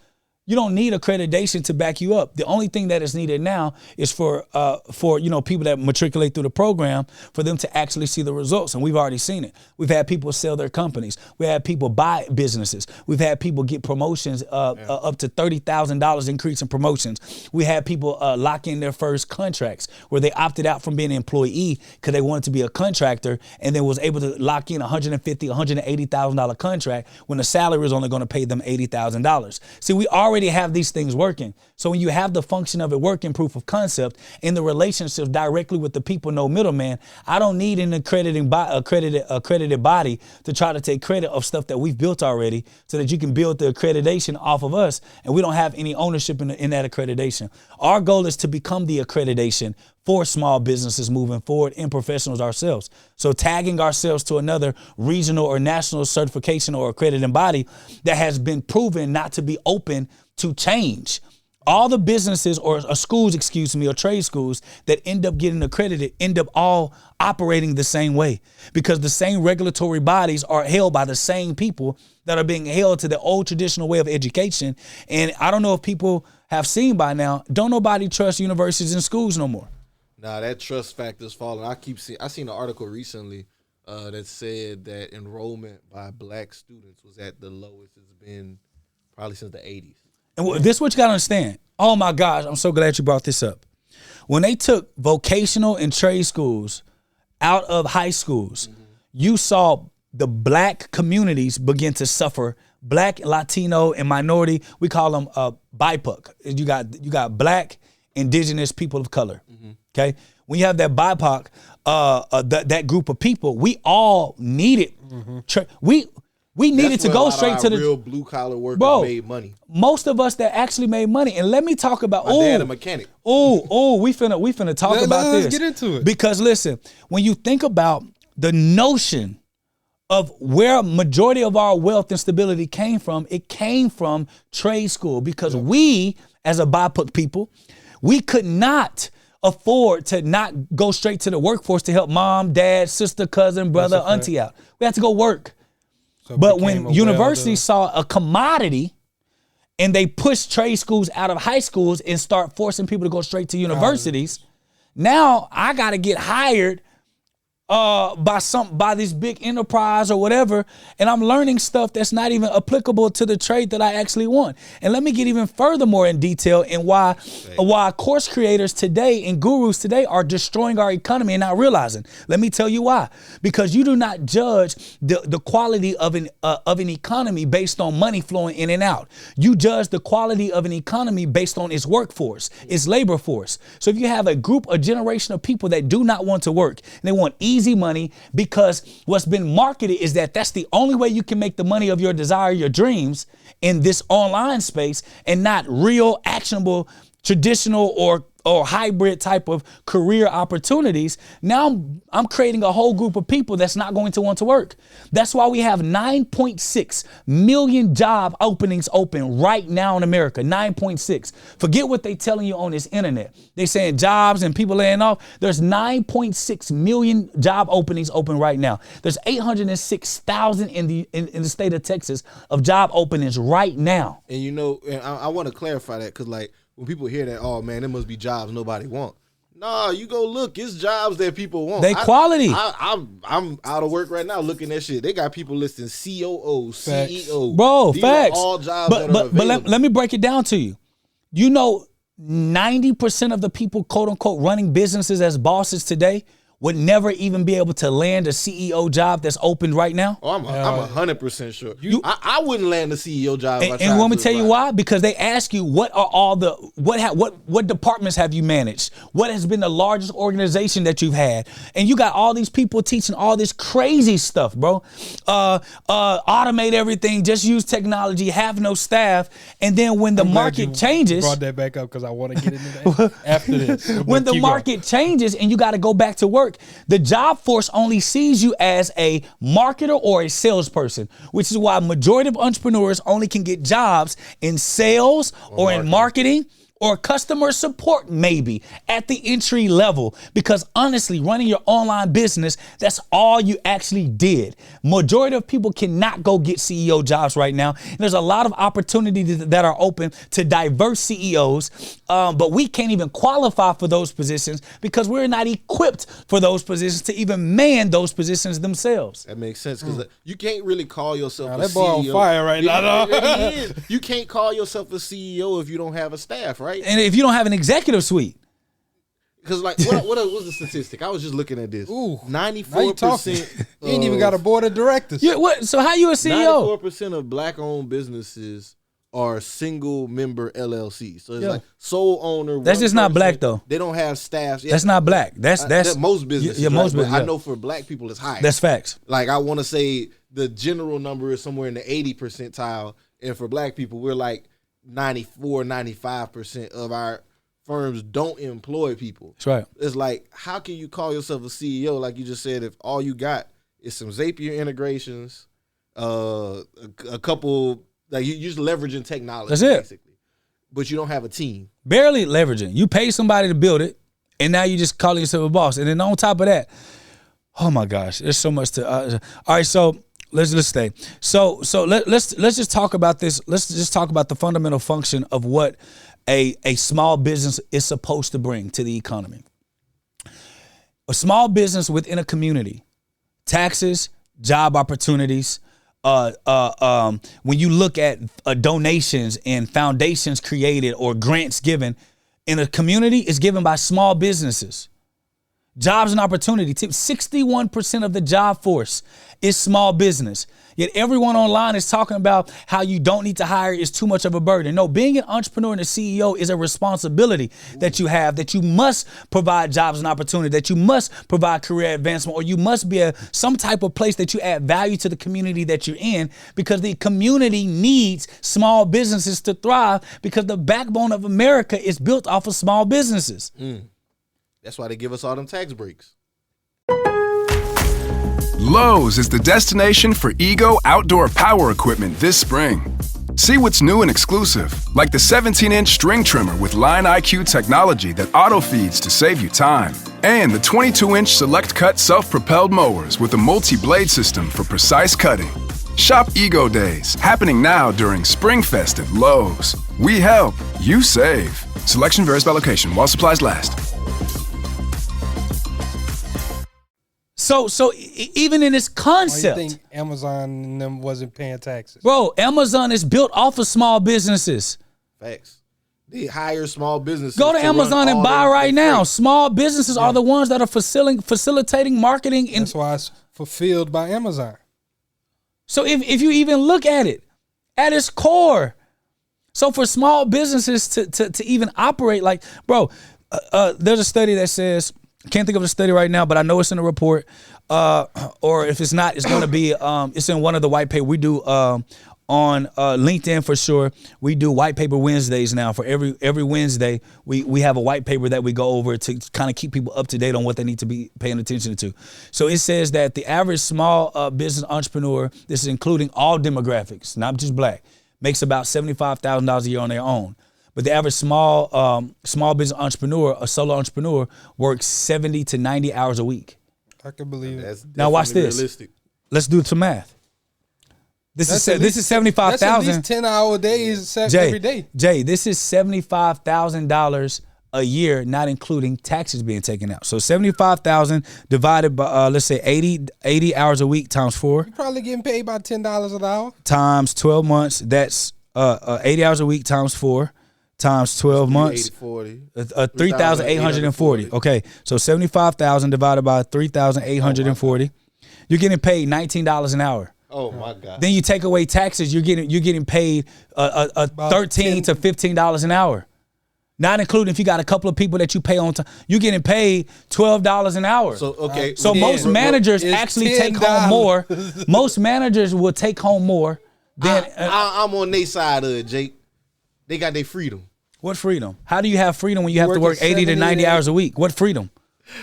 you don't need accreditation to back you up. The only thing that is needed now is for people that matriculate through the program, for them to actually see the results. And we've already seen it. We've had people sell their companies. We had people buy businesses. We've had people get promotions up to $30,000 increase in promotions. We had people lock in their first contracts where they opted out from being an employee because they wanted to be a contractor, and then was able to lock in $150,000, $180,000 contract when the salary was only going to pay them $80,000. See, we already have these things working. So when you have the function of it working, proof of concept, in the relationships directly with the people, no middleman, I don't need an accredited body to try to take credit of stuff that we've built already so that you can build the accreditation off of us, and we don't have any ownership in that accreditation. Our goal is to become the accreditation for small businesses moving forward and professionals ourselves. So tagging ourselves to another regional or national certification or accredited body that has been proven not to be open to change. All the businesses or schools, or trade schools that end up getting accredited end up all operating the same way, because the same regulatory bodies are held by the same people that are being held to the old traditional way of education. And I don't know if people have seen by now, don't nobody trust universities and schools no more. Nah, that trust factor is falling. I seen an article recently that said that enrollment by black students was at the lowest it's been probably since the 80s. And this is what you got to understand. Oh my gosh, I'm so glad you brought this up. When they took vocational and trade schools out of high schools, you saw the black communities begin to suffer. Black, Latino, and minority, we call them BIPOC. You got black, indigenous, people of color. Okay, when you have that BIPOC, that group of people, we all needed. We needed to go straight to the real blue collar workers made money. Most of us that actually made money, and let me talk about. My dad a mechanic. We finna talk about this. Let's get into it. Because listen, when you think about the notion of where a majority of our wealth and stability came from, it came from trade school. Because we, as a BIPOC people, we could not afford to not go straight to the workforce to help mom, dad, sister, cousin, brother, auntie out. We had to go work. So but when universities saw a commodity and they pushed trade schools out of high schools and start forcing people to go straight to universities, now I got to get hired by this big enterprise or whatever, and I'm learning stuff that's not even applicable to the trade that I actually want. And let me get even furthermore in detail in why course creators today and gurus today are destroying our economy and not realizing. Let me tell you why. Because you do not judge the quality of an economy based on money flowing in and out. You judge the quality of an economy based on its workforce, its labor force. So if you have a generation of people that do not want to work and they want easy money, because what's been marketed is that that's the only way you can make the money of your desire, your dreams in this online space, and not real, actionable, traditional or hybrid type of career opportunities, now I'm creating a whole group of people that's not going to want to work. That's why we have 9.6 million job openings open right now in America. 9.6. Forget what they telling you on this internet. They saying jobs and people laying off. There's 9.6 million job openings open right now. There's 806,000 in the state of Texas of job openings right now. And you know, and I want to clarify that, because like when people hear that, oh man, there must be jobs nobody want. Nah, you go look. It's jobs that people want. They quality. I'm out of work right now looking at shit. They got people listing COO, CEO. Bro, These facts. are all jobs that are available. But let me break it down to you. You know, 90% of the people, quote unquote, running businesses as bosses today would never even be able to land a CEO job that's open right now. Oh, I'm 100% sure. I wouldn't land a CEO job. And let me tell you why? Because they ask you what are all the what departments have you managed? What has been the largest organization that you've had? And you got all these people teaching all this crazy stuff, bro. Automate everything, just use technology, have no staff, and then when the market changes, brought that back up because I want to get into that after this. When the market changes and you got to go back to work, the job force only sees you as a marketer or a salesperson, which is why majority of entrepreneurs only can get jobs in sales or in marketing or customer support, maybe at the entry level, because honestly, running your online business, that's all you actually did. Majority of people cannot go get CEO jobs right now. And there's a lot of opportunities that are open to diverse CEOs, but we can't even qualify for those positions because we're not equipped for those positions to even man those positions themselves. That makes sense, because you can't really call yourself a that CEO. boy on fire right now. It really is. You can't call yourself a CEO if you don't have a staff, right? And if you don't have an executive suite. Because like, what was the statistic? I was just looking at this. 94%. You ain't even got a board of directors. Yeah, what? So how you a CEO? 94% of black-owned businesses are single-member LLCs. So it's like sole owner. That's just not black though. They don't have staff. That's not black. That's most businesses. Yeah, most businesses. I know for black people it's higher. That's facts. Like I want to say the general number is somewhere in the 80 percentile, and for black people we're like 94, 95% of our firms don't employ people. That's right. It's like, how can you call yourself a CEO, like you just said, if all you got is some Zapier integrations, a couple, like you're just leveraging technology. That's it. Basically. But you don't have a team. Barely leveraging. You pay somebody to build it, and now you just calling yourself a boss. And then on top of that, oh my gosh, there's so much to. All right, so. Let's stay. So let's just talk about this. Let's just talk about the fundamental function of what a small business is supposed to bring to the economy. A small business within a community, taxes, job opportunities. When you look at donations and foundations created or grants given in a community, is given by small businesses. Jobs and opportunity. 61% of the job force is small business. Yet everyone online is talking about how you don't need to hire, is too much of a burden. No, being an entrepreneur and a CEO is a responsibility that you have, that you must provide jobs and opportunity, that you must provide career advancement, or you must be some type of place that you add value to the community that you're in, because the community needs small businesses to thrive, because the backbone of America is built off of small businesses. That's why they give us all them tax breaks. Lowe's is the destination for Ego outdoor power equipment this spring. See what's new and exclusive, like the 17-inch string trimmer with Line IQ technology that auto-feeds to save you time, and the 22-inch Select Cut self-propelled mowers with a multi-blade system for precise cutting. Shop Ego Days, happening now during Spring Fest at Lowe's. We help, you save. Selection varies by location while supplies last. So even in this concept, you think Amazon and them wasn't paying taxes? Bro, Amazon is built off of small businesses. Facts. They hire small businesses. Go to Amazon and buy right now. Small businesses are the ones that are facilitating marketing. That's why it's fulfilled by Amazon. So if you even look at it, at its core, so for small businesses to even operate, like, bro, there's a study that says, can't think of the study right now, but I know it's in the report. Or if it's not, it's going to be, it's in one of the white papers. We do on LinkedIn for sure. We do White Paper Wednesdays now. For every Wednesday, we have a white paper that we go over to kind of keep people up to date on what they need to be paying attention to. So it says that the average small business entrepreneur, this is including all demographics, not just black, makes about $75,000 a year on their own. But the average small business entrepreneur, a solo entrepreneur, works 70 to 90 hours a week. I can believe it. Now watch this. Realistic. Let's do some math. This is 75,000. That's at least 10-hour days every day. Jay, this is $75,000 a year, not including taxes being taken out. So 75,000 divided by let's say 80 hours a week times 4. You're probably getting paid about $10 an hour. Times 12 months. That's 80 hours a week times 4 times 12 months. 3,840. Okay, so 75,000 divided by 3,840. You're getting paid $19 an hour. Oh my God! Then you take away taxes, you're getting paid $13 to $15 an hour, not including if you got a couple of people that you pay on time. You're getting paid $12 an hour. So okay, so most managers actually take home more. Most managers will take home more than. I'm on their side of it, Jake. They got their freedom. What freedom? How do you have freedom when you have to work 80 to 90 hours a week? What freedom?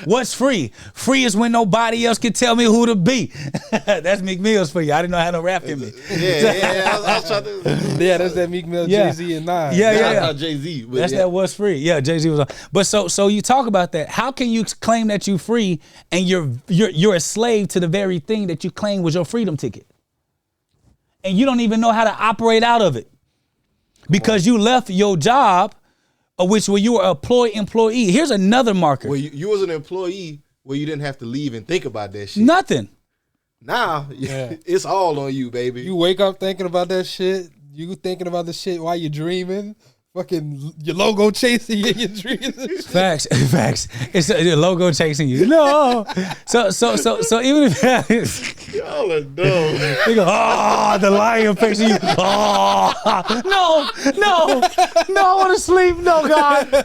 What's free? Free is when nobody else can tell me who to be. That's Meek Mill's for you. I didn't know I had no rap in me. Yeah. I was trying to. Yeah, that's that Meek Mill, Jay-Z, and Nas. Yeah. Jay-Z. That's that was free. Yeah, Jay-Z was on. But so you talk about that. How can you claim that you're free and you're a slave to the very thing that you claim was your freedom ticket? And you don't even know how to operate out of it. Because you left your job, which where you were an employee. Here's another marker. Well, you was an employee where you didn't have to leave and think about that shit. Nothing. Now, it's all on you, baby. You wake up thinking about that shit. You thinking about the shit while you're dreaming. Fucking your logo chasing you in your dreams. Facts. It's your logo chasing you. No. So even if y'all are dumb. You go, the lion facing you. No, I want to sleep. No, God. I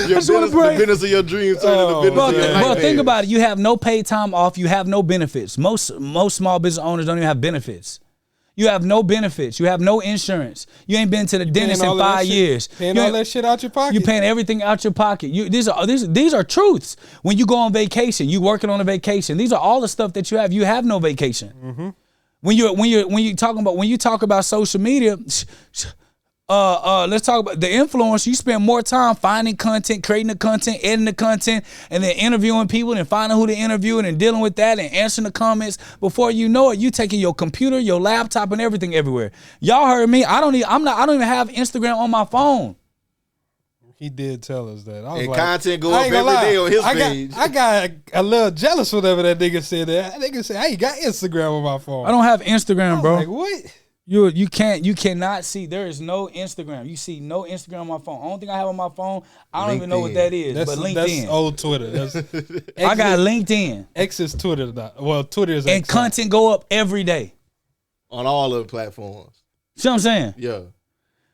just want to break. The business of your dreams turning to the business of your nightmare. Well, think about it. You have no paid time off. You have no benefits. Most small business owners don't even have benefits. You have no benefits. You have no insurance. You ain't been to the dentist in 5 years. Paying all that shit out your pocket. You paying everything out your pocket. These are truths. When you go on vacation, you working on a vacation. These are all the stuff that you have. You have no vacation. Mm-hmm. When you talk about social media, let's talk about the influence. You spend more time finding content, creating the content, editing the content, and then interviewing people and finding who to interview and dealing with that and answering the comments. Before you know it, you taking your computer, your laptop, and everything everywhere. Y'all heard me. I don't even have Instagram on my phone. He did tell us that. I was like, content go up every day on his page. I got a little jealous whenever that nigga said that. That nigga said, I ain't got Instagram on my phone. I don't have Instagram, bro. Like, what? You cannot see. There is no Instagram. You see no Instagram on my phone. Only thing I have on my phone, I don't even know what that is. But LinkedIn. That's old Twitter. I got LinkedIn. X is Twitter. Well, Twitter is X. And content go up every day. On all of the platforms. See what I'm saying? Yeah.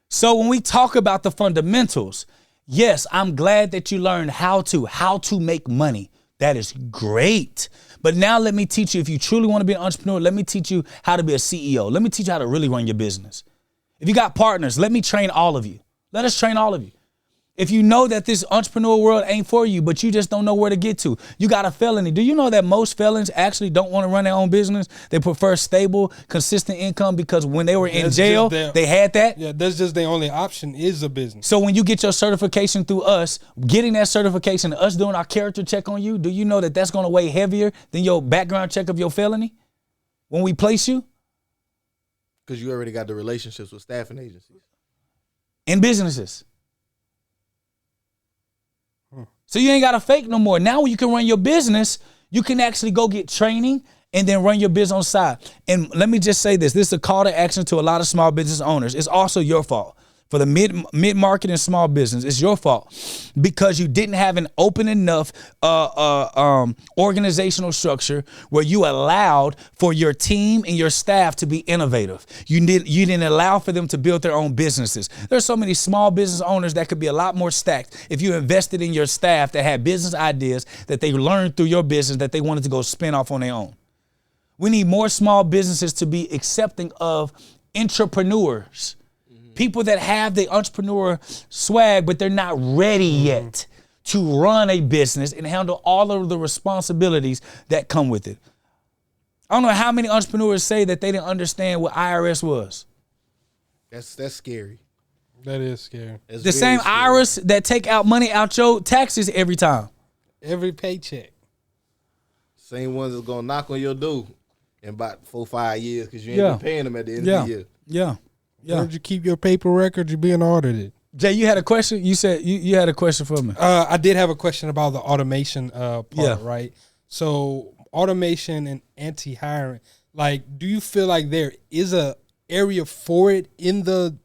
So when we talk about the fundamentals, yes, I'm glad that you learned how to make money. That is great. But now let me teach you, if you truly want to be an entrepreneur, let me teach you how to be a CEO. Let me teach you how to really run your business. If you got partners, let me train all of you. Let us train all of you. If you know that this entrepreneur world ain't for you, but you just don't know where to get to, you got a felony. Do you know that most felons actually don't want to run their own business? They prefer stable, consistent income because when they were in jail, they had that. Yeah, that's just their only option is a business. So when you get your certification through us, getting that certification, us doing our character check on you, do you know that that's going to weigh heavier than your background check of your felony when we place you? Because you already got the relationships with staffing agencies. And businesses. So you ain't got to fake no more. Now when you can run your business, you can actually go get training and then run your business on the side. And let me just say this. This is a call to action to a lot of small business owners. It's also your fault. For the mid-market and small business, it's your fault because you didn't have an open enough organizational structure where you allowed for your team and your staff to be innovative. You didn't allow for them to build their own businesses. There's so many small business owners that could be a lot more stacked if you invested in your staff that had business ideas that they learned through your business that they wanted to go spin off on their own. We need more small businesses to be accepting of entrepreneurs. People that have the entrepreneur swag, but they're not ready yet to run a business and handle all of the responsibilities that come with it. I don't know how many entrepreneurs say that they didn't understand what IRS was. That's scary. That is scary. That's the same scary. IRS that take out money out your taxes every time. Every paycheck. Same ones that's gonna knock on your door in about 4-5 years because you ain't been paying them at the end of the year. Yeah. Where did you keep your paper records? You're being audited. Jay, you had a question? You said you had a question for me. I did have a question about the automation part, right? So automation and anti-hiring, like, do you feel like there is a area for it in the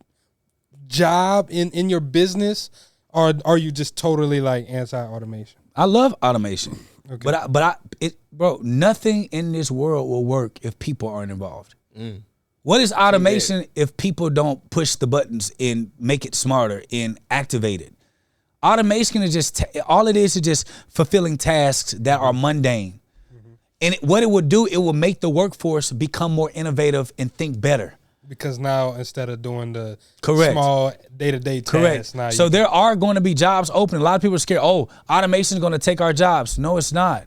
job, in your business, or are you just totally like anti-automation? I love automation. Okay. Bro, nothing in this world will work if people aren't involved. What is automation if people don't push the buttons and make it smarter and activate it? Automation is just, all it is just fulfilling tasks that are mundane. And what it will do, it will make the workforce become more innovative and think better. Because now instead of doing the Correct. small day-to-day tasks, now So there are going to be jobs open. A lot of people are scared, automation is going to take our jobs. No, it's not.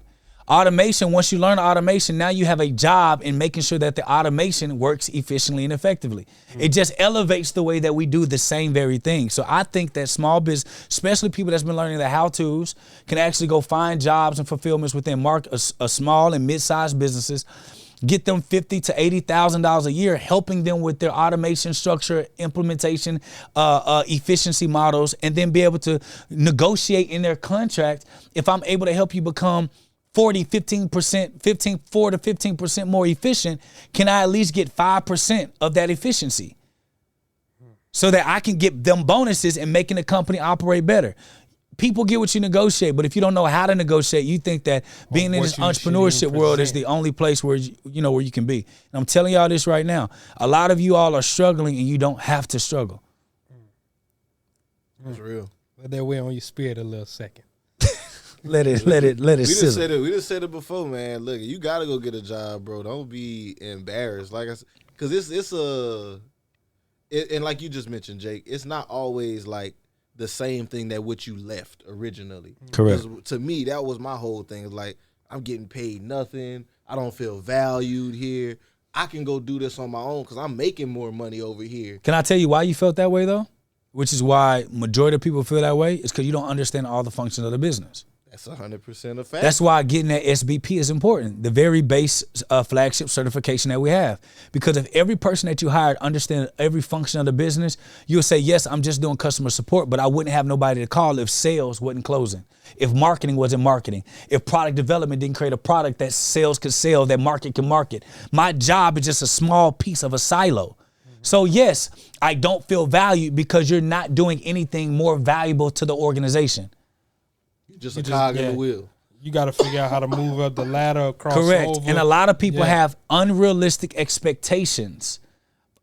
Automation, once you learn automation, now you have a job in making sure that the automation works efficiently and effectively. It just elevates the way that we do the same very thing. So I think that small business, especially people that's been learning the how-tos, can actually go find jobs and fulfillments within a small and mid-sized businesses, get them $50,000 to $80,000 a year, helping them with their automation structure, implementation, efficiency models, and then be able to negotiate in their contract. If I'm able to help you become 4 to 15% more efficient, can I at least get 5% of that efficiency so that I can get them bonuses and making the company operate better? People get what you negotiate, but if you don't know how to negotiate, you think that being in this entrepreneurship world is the only place where where you can be. And I'm telling y'all this right now. A lot of you all are struggling and you don't have to struggle. That's real. Let that weigh on your spirit a little second. Let it sizzle. We just said it before, man. Look, you gotta go get a job, bro. Don't be embarrassed. Like I said, because and like you just mentioned, Jake, it's not always like the same thing that what you left originally. Correct. To me, that was my whole thing. It's like, I'm getting paid nothing. I don't feel valued here. I can go do this on my own because I'm making more money over here. Can I tell you why you felt that way, though? Which is why majority of people feel that way. It's because you don't understand all the functions of the business. That's 100% a fact. That's why getting that SBP is important, the very base flagship certification that we have. Because if every person that you hired understands every function of the business, you'll say, yes, I'm just doing customer support, but I wouldn't have nobody to call if sales wasn't closing, if marketing wasn't marketing, if product development didn't create a product that sales could sell, that market can market. My job is just a small piece of a silo. So yes, I don't feel valued because you're not doing anything more valuable to the organization. Just a cog in the wheel. You got to figure out how to move up the ladder across. Correct. Over. And a lot of people have unrealistic expectations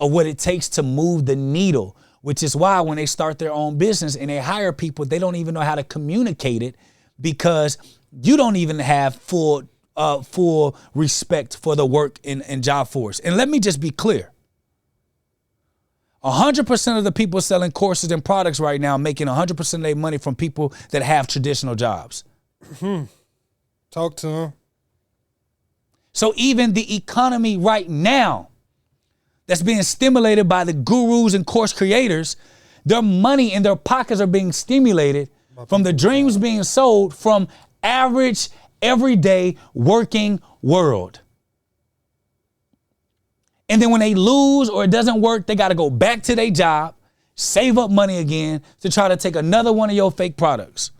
of what it takes to move the needle, which is why when they start their own business and they hire people, they don't even know how to communicate it because you don't even have full respect for the work in job force. And let me just be clear. 100% of the people selling courses and products right now making 100% of their money from people that have traditional jobs. Talk to them. So even the economy right now that's being stimulated by the gurus and course creators, their money in their pockets are being stimulated from the dreams being sold from average, everyday working world. And then when they lose or it doesn't work, they got to go back to their job, save up money again to try to take another one of your fake products.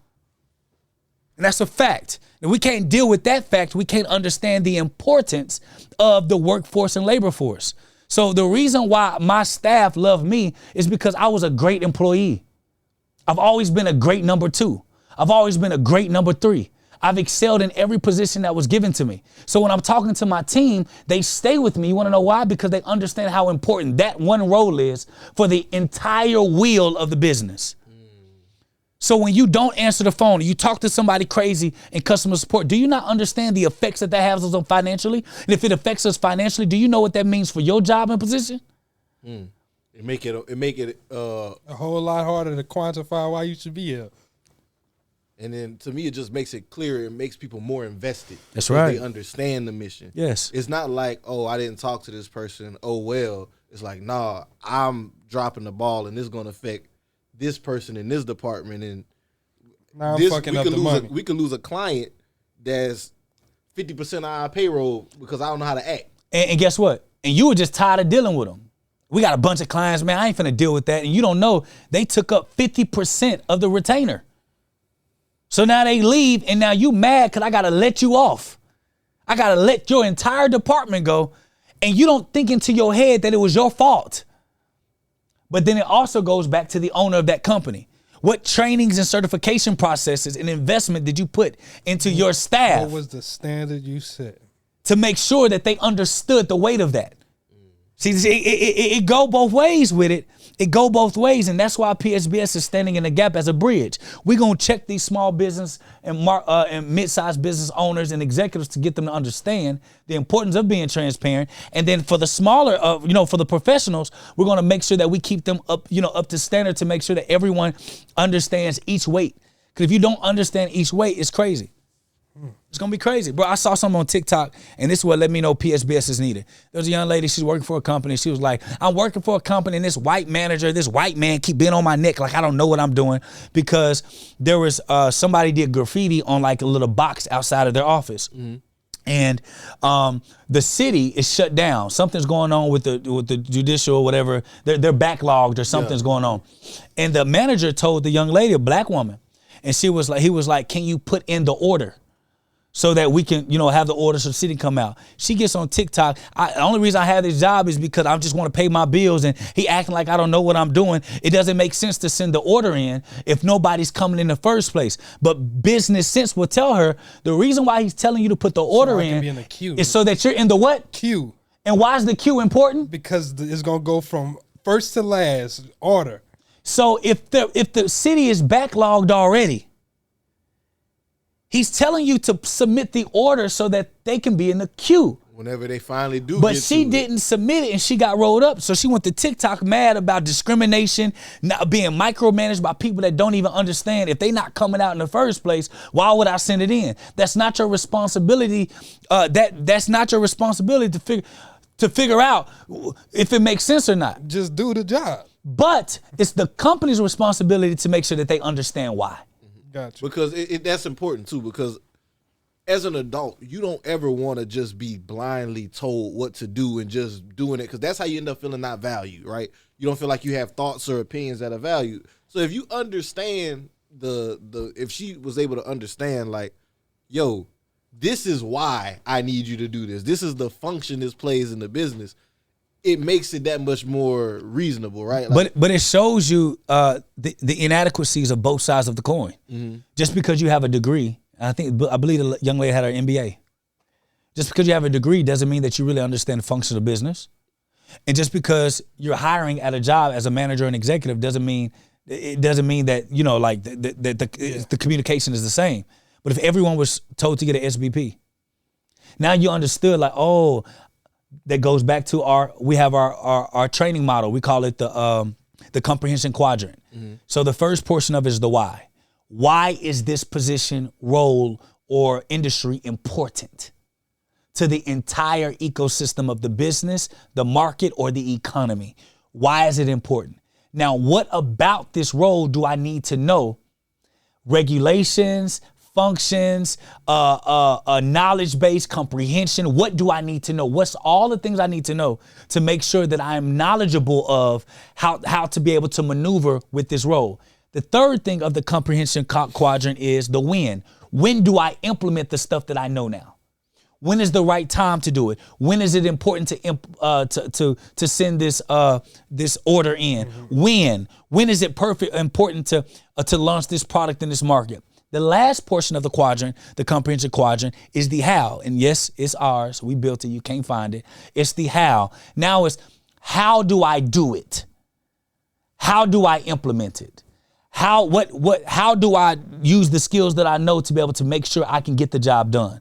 And that's a fact. If we can't deal with that fact, we can't understand the importance of the workforce and labor force. So the reason why my staff love me is because I was a great employee. I've always been a great number 2. I've always been a great number 3. I've excelled in every position that was given to me. So when I'm talking to my team, they stay with me. You want to know why? Because they understand how important that one role is for the entire wheel of the business. So when you don't answer the phone, you talk to somebody crazy in customer support, do you not understand the effects that has on us financially? And if it affects us financially, do you know what that means for your job and position? It make it a whole lot harder to quantify why you should be here. And then to me, it just makes it clear. It makes people more invested. That's right. They understand the mission. Yes. It's not like, oh, I didn't talk to this person. Oh, well. It's like, nah, I'm dropping the ball, and this is going to affect this person in this department. And now I'm fucking up the money. We could lose a client that's 50% of our payroll because I don't know how to act. And guess what? And you were just tired of dealing with them. We got a bunch of clients, man, I ain't finna deal with that. And you don't know, they took up 50% of the retainer. So now they leave, and now you mad because I got to let you off. I got to let your entire department go, and you don't think into your head that it was your fault. But then it also goes back to the owner of that company. What trainings and certification processes and investment did you put into your staff? What was the standard you set? To make sure that they understood the weight of that. See, it go both ways with it. It go both ways, and that's why PSBS is standing in the gap as a bridge. We're going to check these small business and mid-sized business owners and executives to get them to understand the importance of being transparent. And then for the smaller, for the professionals, we're going to make sure that we keep them up to standard to make sure that everyone understands each weight. Because if you don't understand each weight, it's crazy. It's going to be crazy. Bro, I saw something on TikTok, and this is what let me know PSBS is needed. There was a young lady, she's working for a company. She was like, I'm working for a company, and this white manager, this white man keep being on my neck like I don't know what I'm doing, because there was somebody did graffiti on like a little box outside of their office. Mm-hmm. And the city is shut down. Something's going on with the judicial or whatever. They're backlogged or something's going on. And the manager told the young lady, a black woman, and he was like, can you put in the order? So that we can, have the order so the city come out. She gets on TikTok. The only reason I have this job is because I just want to pay my bills, and he acting like I don't know what I'm doing. It doesn't make sense to send the order in if nobody's coming in the first place. But business sense will tell her the reason why he's telling you to put the order in the queue. Is so that you're in the what? Queue. And why is the queue important? Because it's going to go from first to last order. So if the city is backlogged already, he's telling you to submit the order so that they can be in the queue. Whenever they finally do. But she didn't submit it, and she got rolled up. So she went to TikTok mad about discrimination, not being micromanaged by people that don't even understand. If they not coming out in the first place, why would I send it in? That's not your responsibility. That's not your responsibility to figure out if it makes sense or not. Just do the job. But it's the company's responsibility to make sure that they understand why. Gotcha. Because that's important too, because as an adult, you don't ever want to just be blindly told what to do and just doing it, because that's how you end up feeling not valued, right? You don't feel like you have thoughts or opinions that are valued. So if you understand if she was able to understand, like, yo, this is why I need you to do this. This is the function this plays in the business. It makes it that much more reasonable, right? Like, but it shows you the inadequacies of both sides of the coin. Mm-hmm. Just because you have a degree, I believe the young lady had her MBA. Just because you have a degree doesn't mean that you really understand the function of business. And just because you're hiring at a job as a manager and executive doesn't mean that the communication is the same. But if everyone was told to get an SBP, now you understood, like, oh. That goes back to our training model. We call it the comprehension quadrant. Mm-hmm. So the first portion of it is the why. Why is this position, role, or industry important to the entire ecosystem of the business, the market, or the economy? Why is it important? Now, what about this role do I need to know? Regulations, functions, knowledge-based comprehension. What do I need to know? What's all the things I need to know to make sure that I am knowledgeable of how to be able to maneuver with this role? The third thing of the comprehension quadrant is the when. When do I implement the stuff that I know now? When is the right time to do it? When is it important to send this order in? Mm-hmm. When is it important to launch this product in this market? The last portion of the quadrant, the comprehension quadrant, is the how. And yes, it's ours. We built it. You can't find it. It's the how. Now it's, how do I do it? How do I implement it? How do I use the skills that I know to be able to make sure I can get the job done?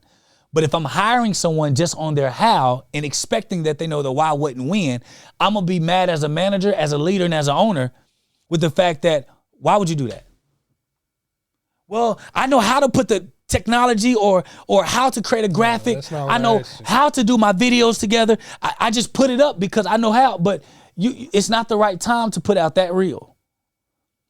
But if I'm hiring someone just on their how and expecting that they know the why, what, and when, I'm going to be mad as a manager, as a leader, and as an owner with the fact that, why would you do that? Well, I know how to put the technology or how to create a graphic. I know how to do my videos together. I just put it up because I know how, but it's not the right time to put out that reel.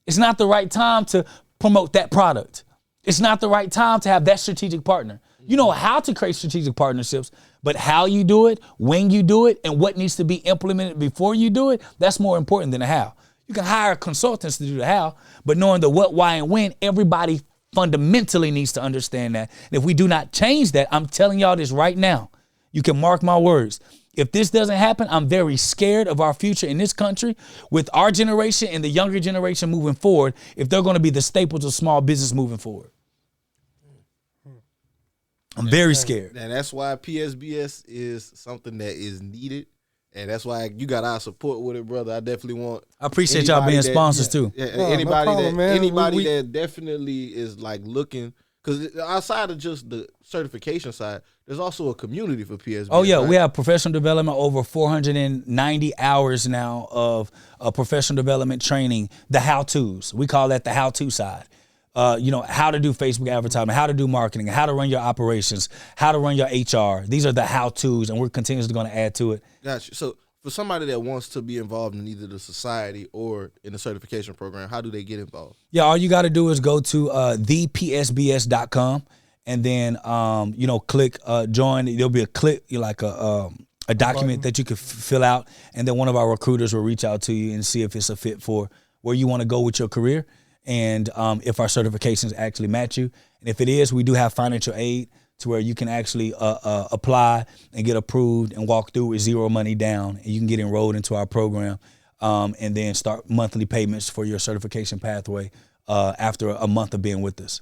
It's not the right time to promote that product. It's not the right time to have that strategic partner. You know how to create strategic partnerships, but how you do it, when you do it, and what needs to be implemented before you do it, that's more important than the how. You can hire consultants to do the how, but knowing the what, why, and when, everybody fundamentally needs to understand that. And if we do not change that, I'm telling y'all this right now, you can mark my words. If this doesn't happen, I'm very scared of our future in this country with our generation and the younger generation moving forward, if they're going to be the staples of small business moving forward. I'm very scared. And that's why PSBS is something that is needed. And that's why you got our support with it, brother. I definitely want. I appreciate y'all being sponsors too. Yeah, anybody that definitely is like looking, because outside of just the certification side, there's also a community for PSBS. Oh yeah, right? we have professional development, over 490 hours now of professional development training. The how-tos, we call that the how-to side. How to do Facebook advertising, how to do marketing, how to run your operations, how to run your HR. These are the how-tos, and we're continuously going to add to it. Gotcha. So for somebody that wants to be involved in either the society or in the certification program, how do they get involved? Yeah, all you got to do is go to thepsbs.com and then, click join. There'll be a click, like a document that you can fill out, and then one of our recruiters will reach out to you and see if it's a fit for where you want to go with your career. And if our certifications actually match you. And if it is, we do have financial aid to where you can actually apply and get approved and walk through with zero money down. And you can get enrolled into our program and then start monthly payments for your certification pathway after a month of being with us.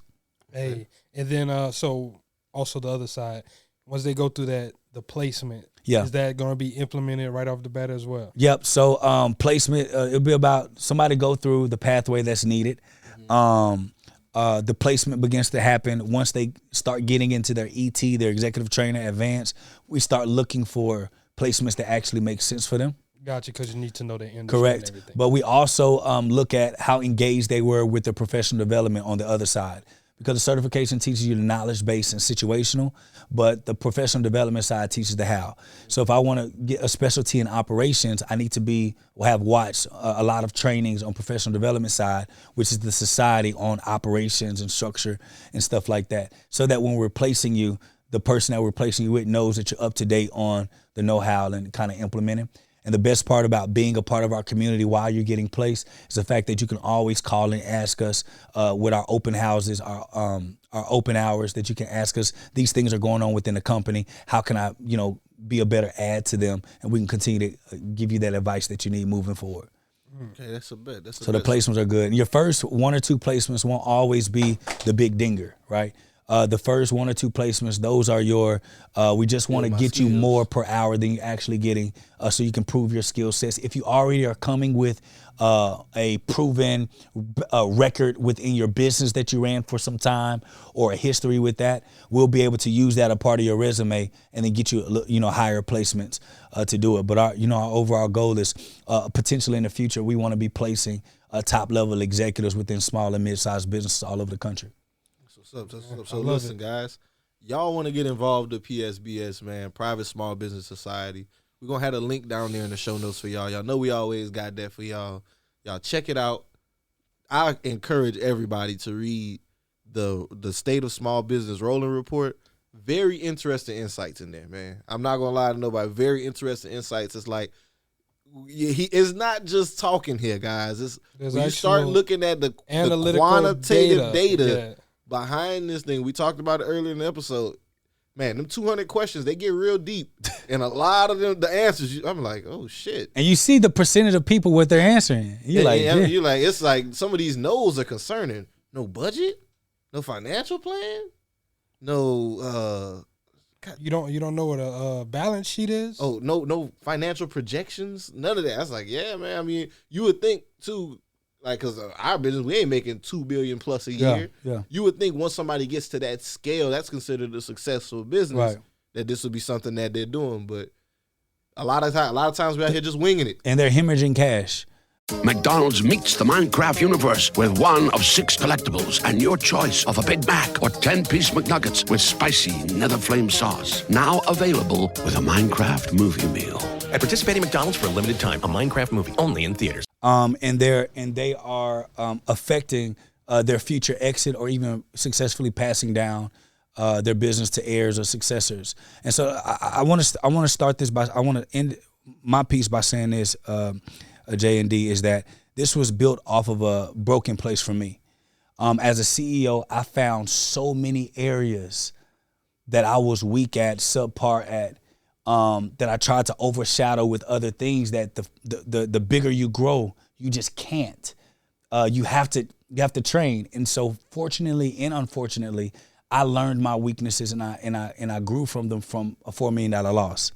Hey, and then so also the other side, once they go through the placement, is that going to be implemented right off the bat as well? Yep. So placement, it'll be about somebody go through the pathway that's needed. The placement begins to happen once they start getting into their ET, their executive trainer, advanced. We start looking for placements that actually make sense for them. Gotcha, because you need to know the industry. Correct. And everything. But we also look at how engaged they were with their professional development on the other side. Because the certification teaches you the knowledge base and situational, but the professional development side teaches the how. So if I want to get a specialty in operations, I need to have watched a lot of trainings on professional development side, which is the society on operations and structure and stuff like that. So that when we're placing you, the person that we're placing you with knows that you're up to date on the know-how and kind of implementing. And the best part about being a part of our community while you're getting placed is the fact that you can always call and ask us with our open houses, our open hours, that you can ask us, these things are going on within the company. How can I, be a better add to them? And we can continue to give you that advice that you need moving forward. Okay, that's a bet. So the placements are good. And your first 1 or 2 placements won't always be the big dinger, right? The first 1 or 2 placements, those are your, we just want to get you more per hour than you're actually getting so you can prove your skill sets. If you already are coming with a proven record within your business that you ran for some time or a history with that, we'll be able to use that a part of your resume and then get you, higher placements to do it. But our overall goal is potentially in the future, we want to be placing top level executives within small and mid-sized businesses all over the country. So listen, guys, y'all want to get involved with PSBS, man, Private Small Business Society. We're going to have a link down there in the show notes for y'all. Y'all know we always got that for y'all. Y'all check it out. I encourage everybody to read the State of Small Business Rolling Report. Very interesting insights in there, man. I'm not going to lie to nobody. Very interesting insights. It's like, he is not just talking here, guys. When you start looking at the quantitative data behind this thing, we talked about it earlier in the episode. Man, them 200 questions, they get real deep. And a lot of them, the answers, I'm like, oh, shit. And you see the percentage of people what they're answering. You're it's like some of these no's are concerning. No budget? No financial plan? No, You don't know what a balance sheet is? Oh, no financial projections? None of that. I was like, yeah, man. I mean, you would think, too, like, because our business, we ain't making $2 billion plus a year. Yeah. You would think once somebody gets to that scale, that's considered a successful business, that this would be something that they're doing. But a lot of times we're out here just winging it. And they're hemorrhaging cash. McDonald's meets the Minecraft universe with one of 6 collectibles and your choice of a Big Mac or 10-piece McNuggets with spicy nether flame sauce. Now available with a Minecraft movie meal. At participating McDonald's for a limited time, a Minecraft movie only in theaters. And they are affecting their future exit or even successfully passing down their business to heirs or successors. And so I want to start this by I want to end my piece by saying this. J&D, is that this was built off of a broken place for me. As a CEO, I found so many areas that I was weak at, subpar at, that I tried to overshadow with other things that the bigger you grow, you just can't. You have to train. And so fortunately and unfortunately, I learned my weaknesses and I grew from them from a $4 million loss.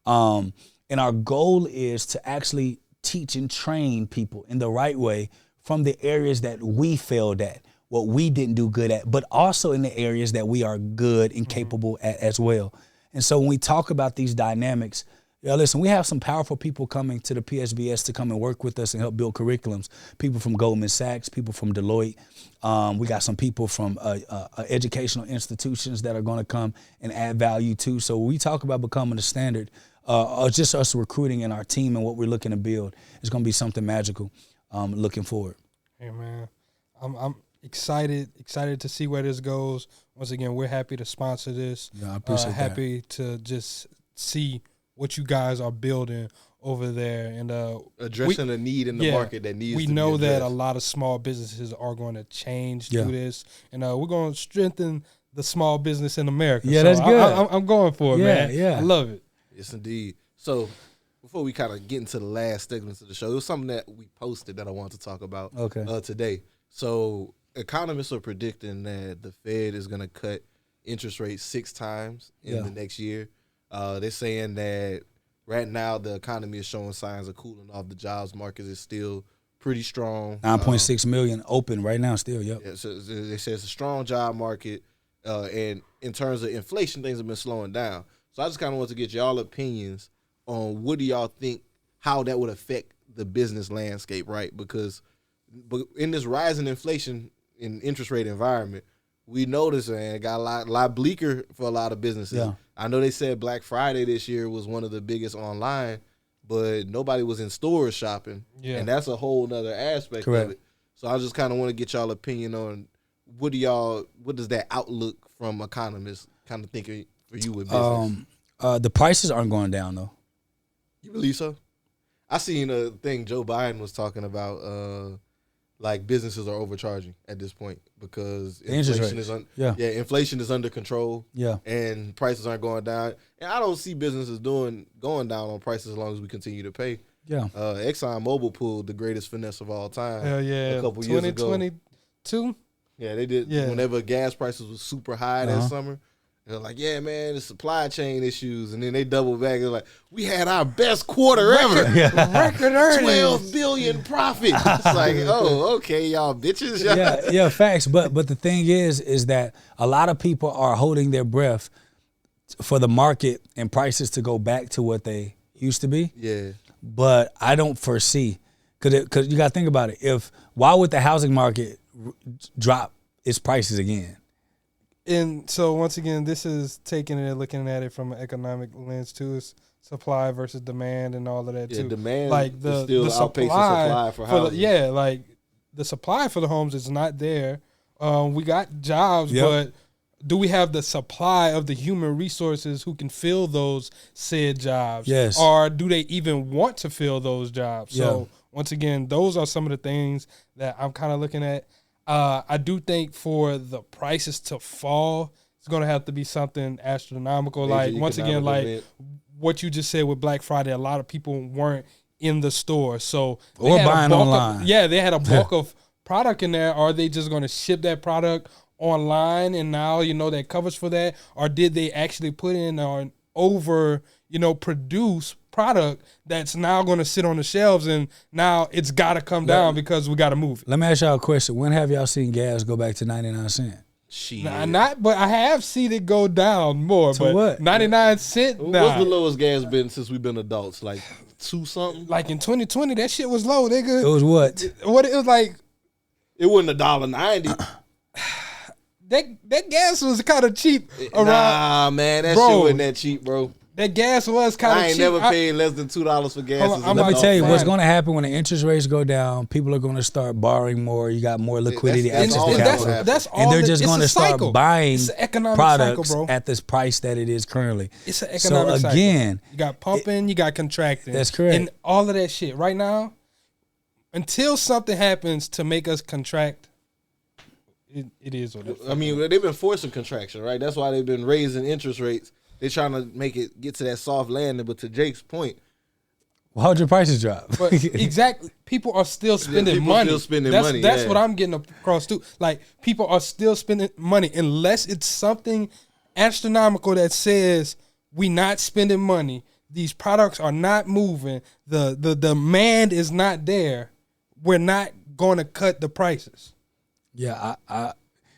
And our goal is to actually teach and train people in the right way from the areas that we failed at, what we didn't do good at, but also in the areas that we are good and capable at as well. And so when we talk about these dynamics, listen, we have some powerful people coming to the PSBS to come and work with us and help build curriculums. People from Goldman Sachs, people from Deloitte. We got some people from educational institutions that are going to come and add value too. So when we talk about becoming the standard, just us recruiting and our team and what we're looking to build, it's going to be something magical. Looking forward. Hey man, I'm excited to see where this goes. Once again, we're happy to sponsor this. Yeah, I appreciate that. Happy to just see what you guys are building over there and addressing a need in the market that needs. We to know be that a lot of small businesses are going to change through this, and we're going to strengthen the small business in America. Yeah, so that's good. I'm going for it, man. Yeah, I love it. Yes, indeed. So before we kind of get into the last segments of the show, it was something that we posted that I wanted to talk about today. So economists are predicting that the Fed is going to cut interest rates 6 times in the next year. They're saying that right now the economy is showing signs of cooling off. The jobs market is still pretty strong. 9.6 million open right now still, yep. Yeah, so they say it's a strong job market. And in terms of inflation, things have been slowing down. So I just kind of want to get y'all opinions on what do y'all think, how that would affect the business landscape, right? Because in this rising inflation and interest rate environment, we noticed it got a lot bleaker for a lot of businesses. Yeah. I know they said Black Friday this year was one of the biggest online, but nobody was in stores shopping. Yeah. And that's a whole nother aspect of it. So I just kind of want to get y'all opinion on what does that outlook from economists kind of think for you with business? The prices aren't going down though. You believe so? I seen a thing Joe Biden was talking about, like businesses are overcharging at this point because inflation is under control. Yeah, and prices aren't going down. And I don't see businesses going down on prices as long as we continue to pay. Yeah, ExxonMobil pulled the greatest finesse of all time. Hell yeah, a couple years ago. 2022. Yeah, they did. Yeah. Whenever gas prices was super high that summer. They're like, yeah, man, the supply chain issues. And then they double back. They're like, we had our best quarter ever. Record earnings. 12 billion profit. It's like, oh, okay, y'all bitches. Yeah, facts. But the thing is that a lot of people are holding their breath for the market and prices to go back to what they used to be. Yeah. But I don't foresee, because you got to think about it. Why would the housing market drop its prices again? And so once again, this is taking it and looking at it from an economic lens too. It's supply versus demand and all of that too. Demand like the still outpacing supply for housing. Like the supply for the homes is not there. We got jobs, but do we have the supply of the human resources who can fill those said jobs? Yes. Or do they even want to fill those jobs? So once again, those are some of the things that I'm kind of looking at. I do think for the prices to fall, it's going to have to be something astronomical. Like, once again, like what you just said with Black Friday, a lot of people weren't in the store. So or buying online. They had a bulk of product in there. Are they just going to ship that product online and now, that covers for that? Or did they actually put in or produce product that's now going to sit on the shelves, and now it's got to come down because we got to move it. Let me ask y'all a question. When have y'all seen gas go back to 99 cents? But I have seen it go down more. To but what? 99 cents. What's the lowest gas been since we've been adults? Like 2 something? Like in 2020, that shit was low, nigga. It was what? What it was like? It wasn't $1.90. That gas was kind of cheap. Nah, man, that shit wasn't that cheap, bro. That gas was kind of cheap. I ain't never paid less than $2 for gas. Let me tell you what's going to happen when the interest rates go down. People are going to start borrowing more. You got more liquidity, access to capital, and they're just going to start buying products at this price that it is currently. It's an economic cycle. Again, you got pumping, you got contracting. That's correct. And all of that shit right now, until something happens to make us contract, it is what it is. I mean, they've been forcing contraction, right? That's why they've been raising interest rates. They're trying to make it get to that soft landing. But to Jake's point, well, how'd your prices drop? But exactly, people are still spending money. Still spending money. That's what I'm getting across too. Like, people are still spending money unless it's something astronomical that says we not spending money. These products are not moving. The demand is not there. We're not going to cut the prices. Yeah,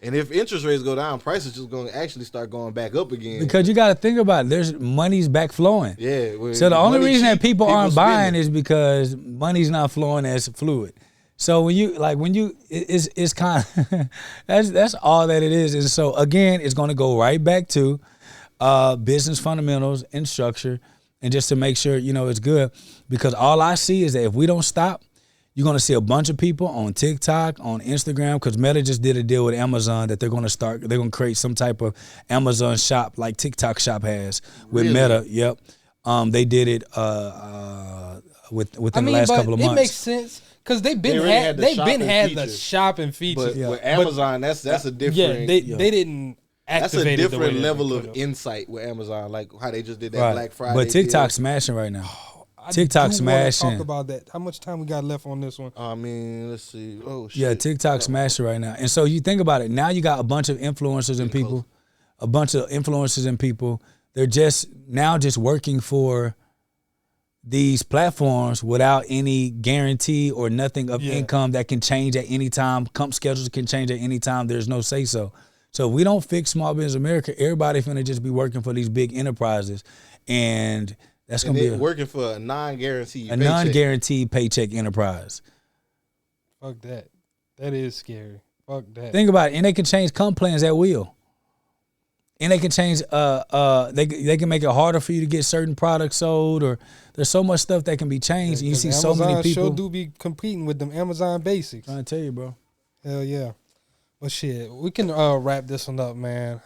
and if interest rates go down, prices just going to actually start going back up again. Because you got to think about it. There's money's back flowing. Yeah. So the only reason that people aren't buying is because money's not flowing as fluid. So it's kind of that's all that it is. And so again, it's going to go right back to business fundamentals and structure, and just to make sure it's good. Because all I see is that if we don't stop, you're going to see a bunch of people on TikTok, on Instagram, because Meta just did a deal with Amazon that they're going to create some type of Amazon shop like TikTok shop has with Meta. Yep. They did it within the last couple of months. It makes sense because they've been had the shopping feature. But with Amazon, that's a different. Yeah, they didn't activate it. That's a different level of insight with Amazon, like how they just did that Black Friday. But TikTok's smashing right now. TikTok smashing. Talk about that. How much time we got left on this one? I mean, let's see. Oh shit. Yeah, TikTok smashing right now. And so you think about it. Now you got a bunch of influencers and people, They're just working for these platforms without any guarantee or nothing of income that can change at any time. Comp schedules can change at any time. There's no say so. So if we don't fix small business America, everybody finna just be working for these big enterprises, and that's going to be working for a non-guaranteed paycheck enterprise. Fuck that. That is scary. Fuck that. Think about it. And they can change comp plans at will. And they can change they can make it harder for you to get certain products sold, or there's so much stuff that can be changed. And you see so many people sure do be competing with them Amazon basics. Trying to tell you, bro. Hell yeah. Well, shit, we can wrap this one up, man.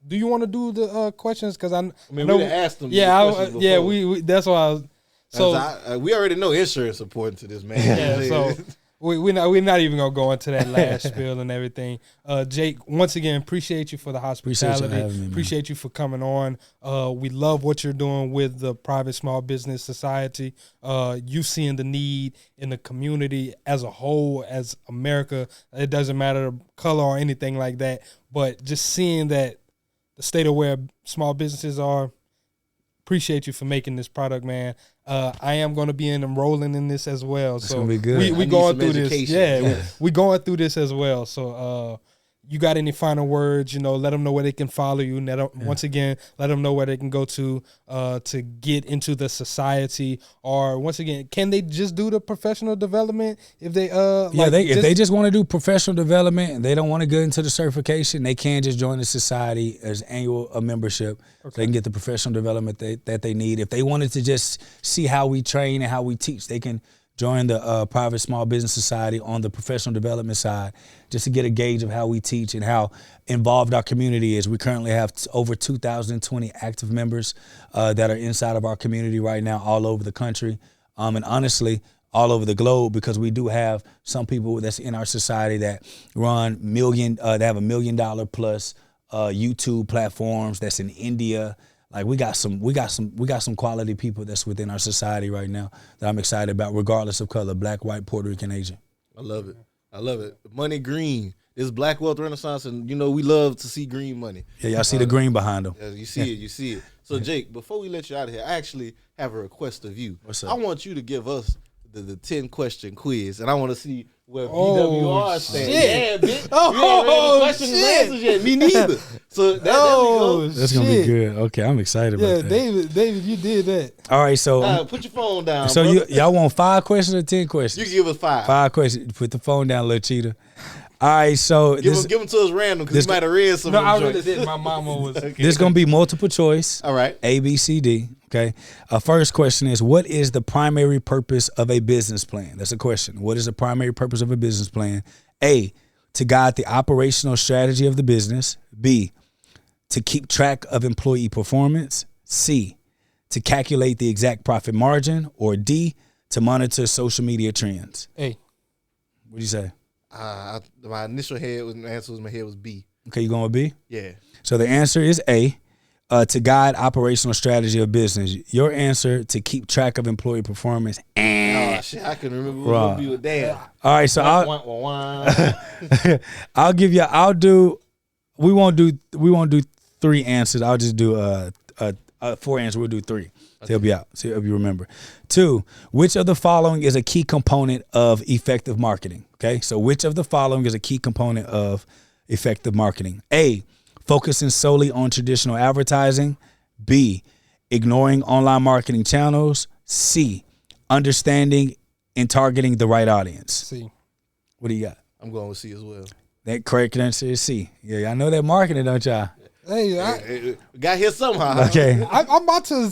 Do you want to do the questions? Because I mean, we asked them. Yeah, we that's why. I was, so we already know insurance is important to this, man. Yeah, so we're not even gonna go into that last spiel and everything. Jake, once again, appreciate you for the hospitality. Appreciate you for coming on. We love what you're doing with the Private Small Business Society. You seeing the need in the community as a whole, as America. It doesn't matter the color or anything like that, but just seeing that. The state of where small businesses are. Appreciate you for making this product, man. I am going to be enrolling in this as well. It's going to be good. We going through this. Yeah, we going through this as well. So you got any final words? Let them know where they can follow you. Once again, let them know where they can go to get into the society. Or once again, can they just do the professional development if they if they just want to do professional development and they don't want to get into the certification, they can just join the society as annual membership. Okay. So they can get the professional development that they need. If they wanted to just see how we train and how we teach, they can join the Private Small Business Society on the professional development side, just to get a gauge of how we teach and how involved our community is. We currently have over 2,020 active members that are inside of our community right now, all over the country, and honestly, all over the globe, because we do have some people that's in our society that run they have $1 million plus YouTube platforms that's in India. Like we got some quality people that's within our society right now that I'm excited about, regardless of color, Black, white, Puerto Rican, Asian. I love it. Money green. It's Black Wealth Renaissance, and we love to see green money. Yeah, y'all see the green behind them. Yeah, you see it. So, Jake, before we let you out of here, I actually have a request of you. What's up? I want you to give us the 10-question quiz, and I want to see where BWR stands. Yeah, bitch. You ain't read the questions and answers yet. Me neither. So that's gonna be good. Okay, I'm excited about that. David, you did that. All right, so put your phone down. So brother. y'all want 5 questions or 10 questions? You can give us 5. 5 questions. Put the phone down, little cheater. All right, so give them to us random because you might have read some. No, of I them really did. My mama was. This is gonna be multiple choice. All right. A, B, C, D. Okay. First question is, what is the primary purpose of a business plan? That's a question. What is the primary purpose of a business plan? A, to guide the operational strategy of the business. B, to keep track of employee performance. C, to calculate the exact profit margin. Or D, to monitor social media trends. A. What do you say? My initial answer was B. Okay, you going with B? Yeah. So the answer is A, to guide operational strategy of business. Your answer, to keep track of employee performance. Oh shit, I can remember what would be with Dan. All right, so we won't do 3 answers. I'll just do 4 answers. We'll do 3. So he'll be out. So if you remember. 2, which of the following is a key component of effective marketing? Okay, so which of the following is a key component of effective marketing? A, focusing solely on traditional advertising. B, ignoring online marketing channels. C, understanding and targeting the right audience. C. What do you got? I'm going with C as well. That correct answer is C. Yeah, I know that marketing, don't y'all? Hey, we got here somehow. Okay. I'm about to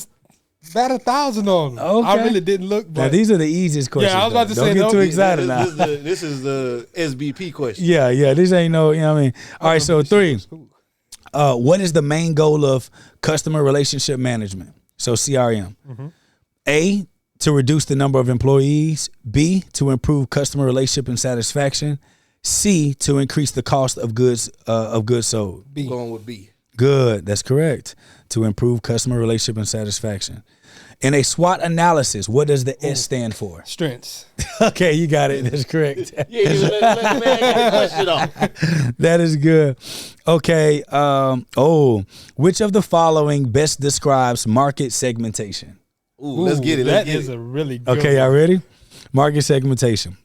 bat 1,000 on them. Okay. I really didn't look. But Now, these are the easiest questions. Yeah, I was about to don't say, get don't too get- excited now. This is the SBP question. Yeah, this ain't no, you know what I mean? All right, so 3. What is the main goal of customer relationship management? So CRM. A, to reduce the number of employees. B, to improve customer relationship and satisfaction. C, to increase the cost of goods sold. B. Going with B. Good, that's correct. To improve customer relationship and satisfaction. In a SWOT analysis, what does the S stand for? Strengths. Okay, you got it. That's correct. Let me ask the question off. That is good. Okay. Which of the following best describes market segmentation? Ooh, let's get it. That is a really good Okay, y'all one. ready? Market segmentation.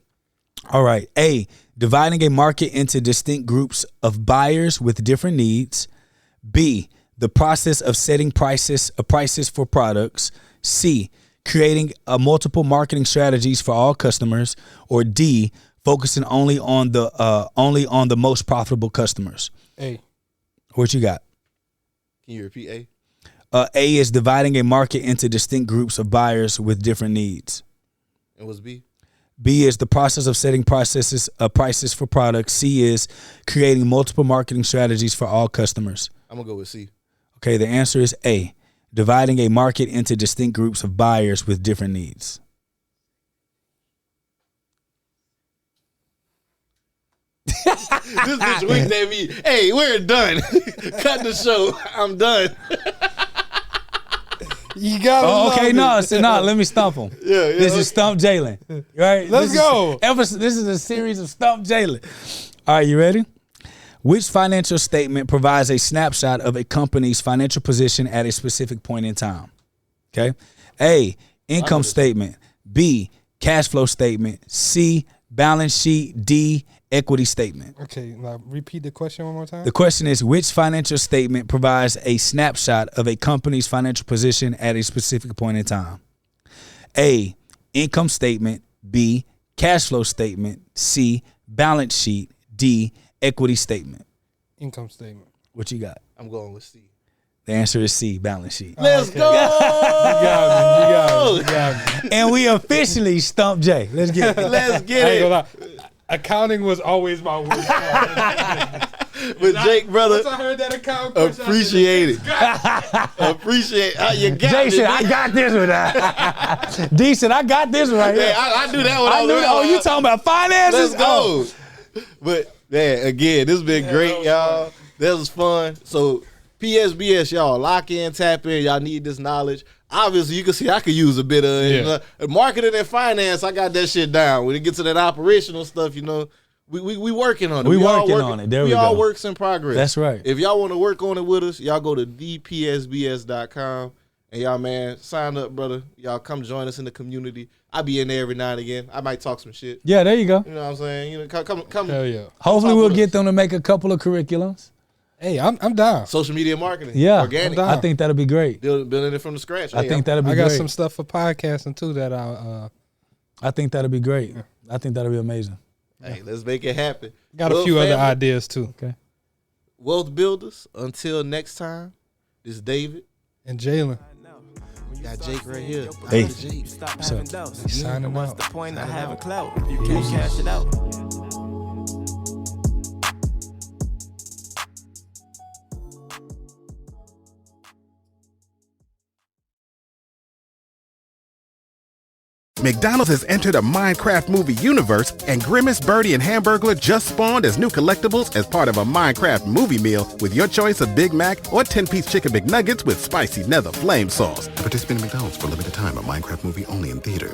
All right. A, dividing a market into distinct groups of buyers with different needs. B, the process of setting prices for products. C, creating multiple marketing strategies for all customers. Or D, focusing only on the most profitable customers. A. What you got? Can you repeat A? A is dividing a market into distinct groups of buyers with different needs. And what's B? B is the process of setting prices for products. C is creating multiple marketing strategies for all customers. I'm going to go with C. Okay, the answer is A, dividing a market into distinct groups of buyers with different needs. This bitch winked at me. Hey, we're done. Cut the show. I'm done. You got okay, no, let me stump him. Yeah, This is Stump Jalen. Right? Let's go. This is a series of Stump Jalen. All right, you ready? Which financial statement provides a snapshot of a company's financial position at a specific point in time? Okay. A, income statement. B, cash flow statement. C, balance sheet. D, equity statement. Okay, now repeat the question one more time. The question is, which financial statement provides a snapshot of a company's financial position at a specific point in time? A, income statement. B, cash flow statement. C, balance sheet. D, equity statement. Income statement. What you got? I'm going with C. The answer is C, balance sheet. Let's go. You got me. And we officially stumped Jay. Let's get it. Let's get I ain't it. gonna lie. Accounting was always my worst part. But Jake, brother, Once I heard that accounting question, appreciate it. Appreciate you got Jay me. said, I got this one. D said, I got this one right here. Hey, I do that one. I knew that. Oh, you talking about finances? Let's go. But man, again, this has been great, y'all. This was fun. So PSBS, y'all, lock in, tap in. Y'all need this knowledge. Obviously, you can see I could use a bit of it. Yeah. Marketing and finance, I got that shit down. When it gets to that operational stuff, We working on it. We working on it. There we go. We all works in progress. That's right. If y'all want to work on it with us, y'all go to thepsbs.com and y'all, man, sign up, brother. Y'all come join us in the community. I be in there every now and again. I might talk some shit. Yeah, there you go. You know what I'm saying? You know, come. Hell yeah. Hopefully we'll get them to make a couple of curriculums. Hey, I'm down. Social media marketing. Yeah, organic. I think that'll be great. Building it from the scratch. I think that'll be great. I got some stuff for podcasting too that I think that'll be great. I think that'll be amazing. Hey, let's make it happen. Got a few other ideas too. Okay. Wealth builders. Until next time, this is David and Jalen. Got Jake right here. Hey. Stop having doubts. Signing What's out. the point of having clout if you can't cash it out? McDonald's has entered a Minecraft movie universe, and Grimace, Birdie, and Hamburglar just spawned as new collectibles as part of a Minecraft movie meal with your choice of Big Mac or 10-piece chicken McNuggets with spicy nether flame sauce. Participate in McDonald's for a limited time. A Minecraft movie only in theaters.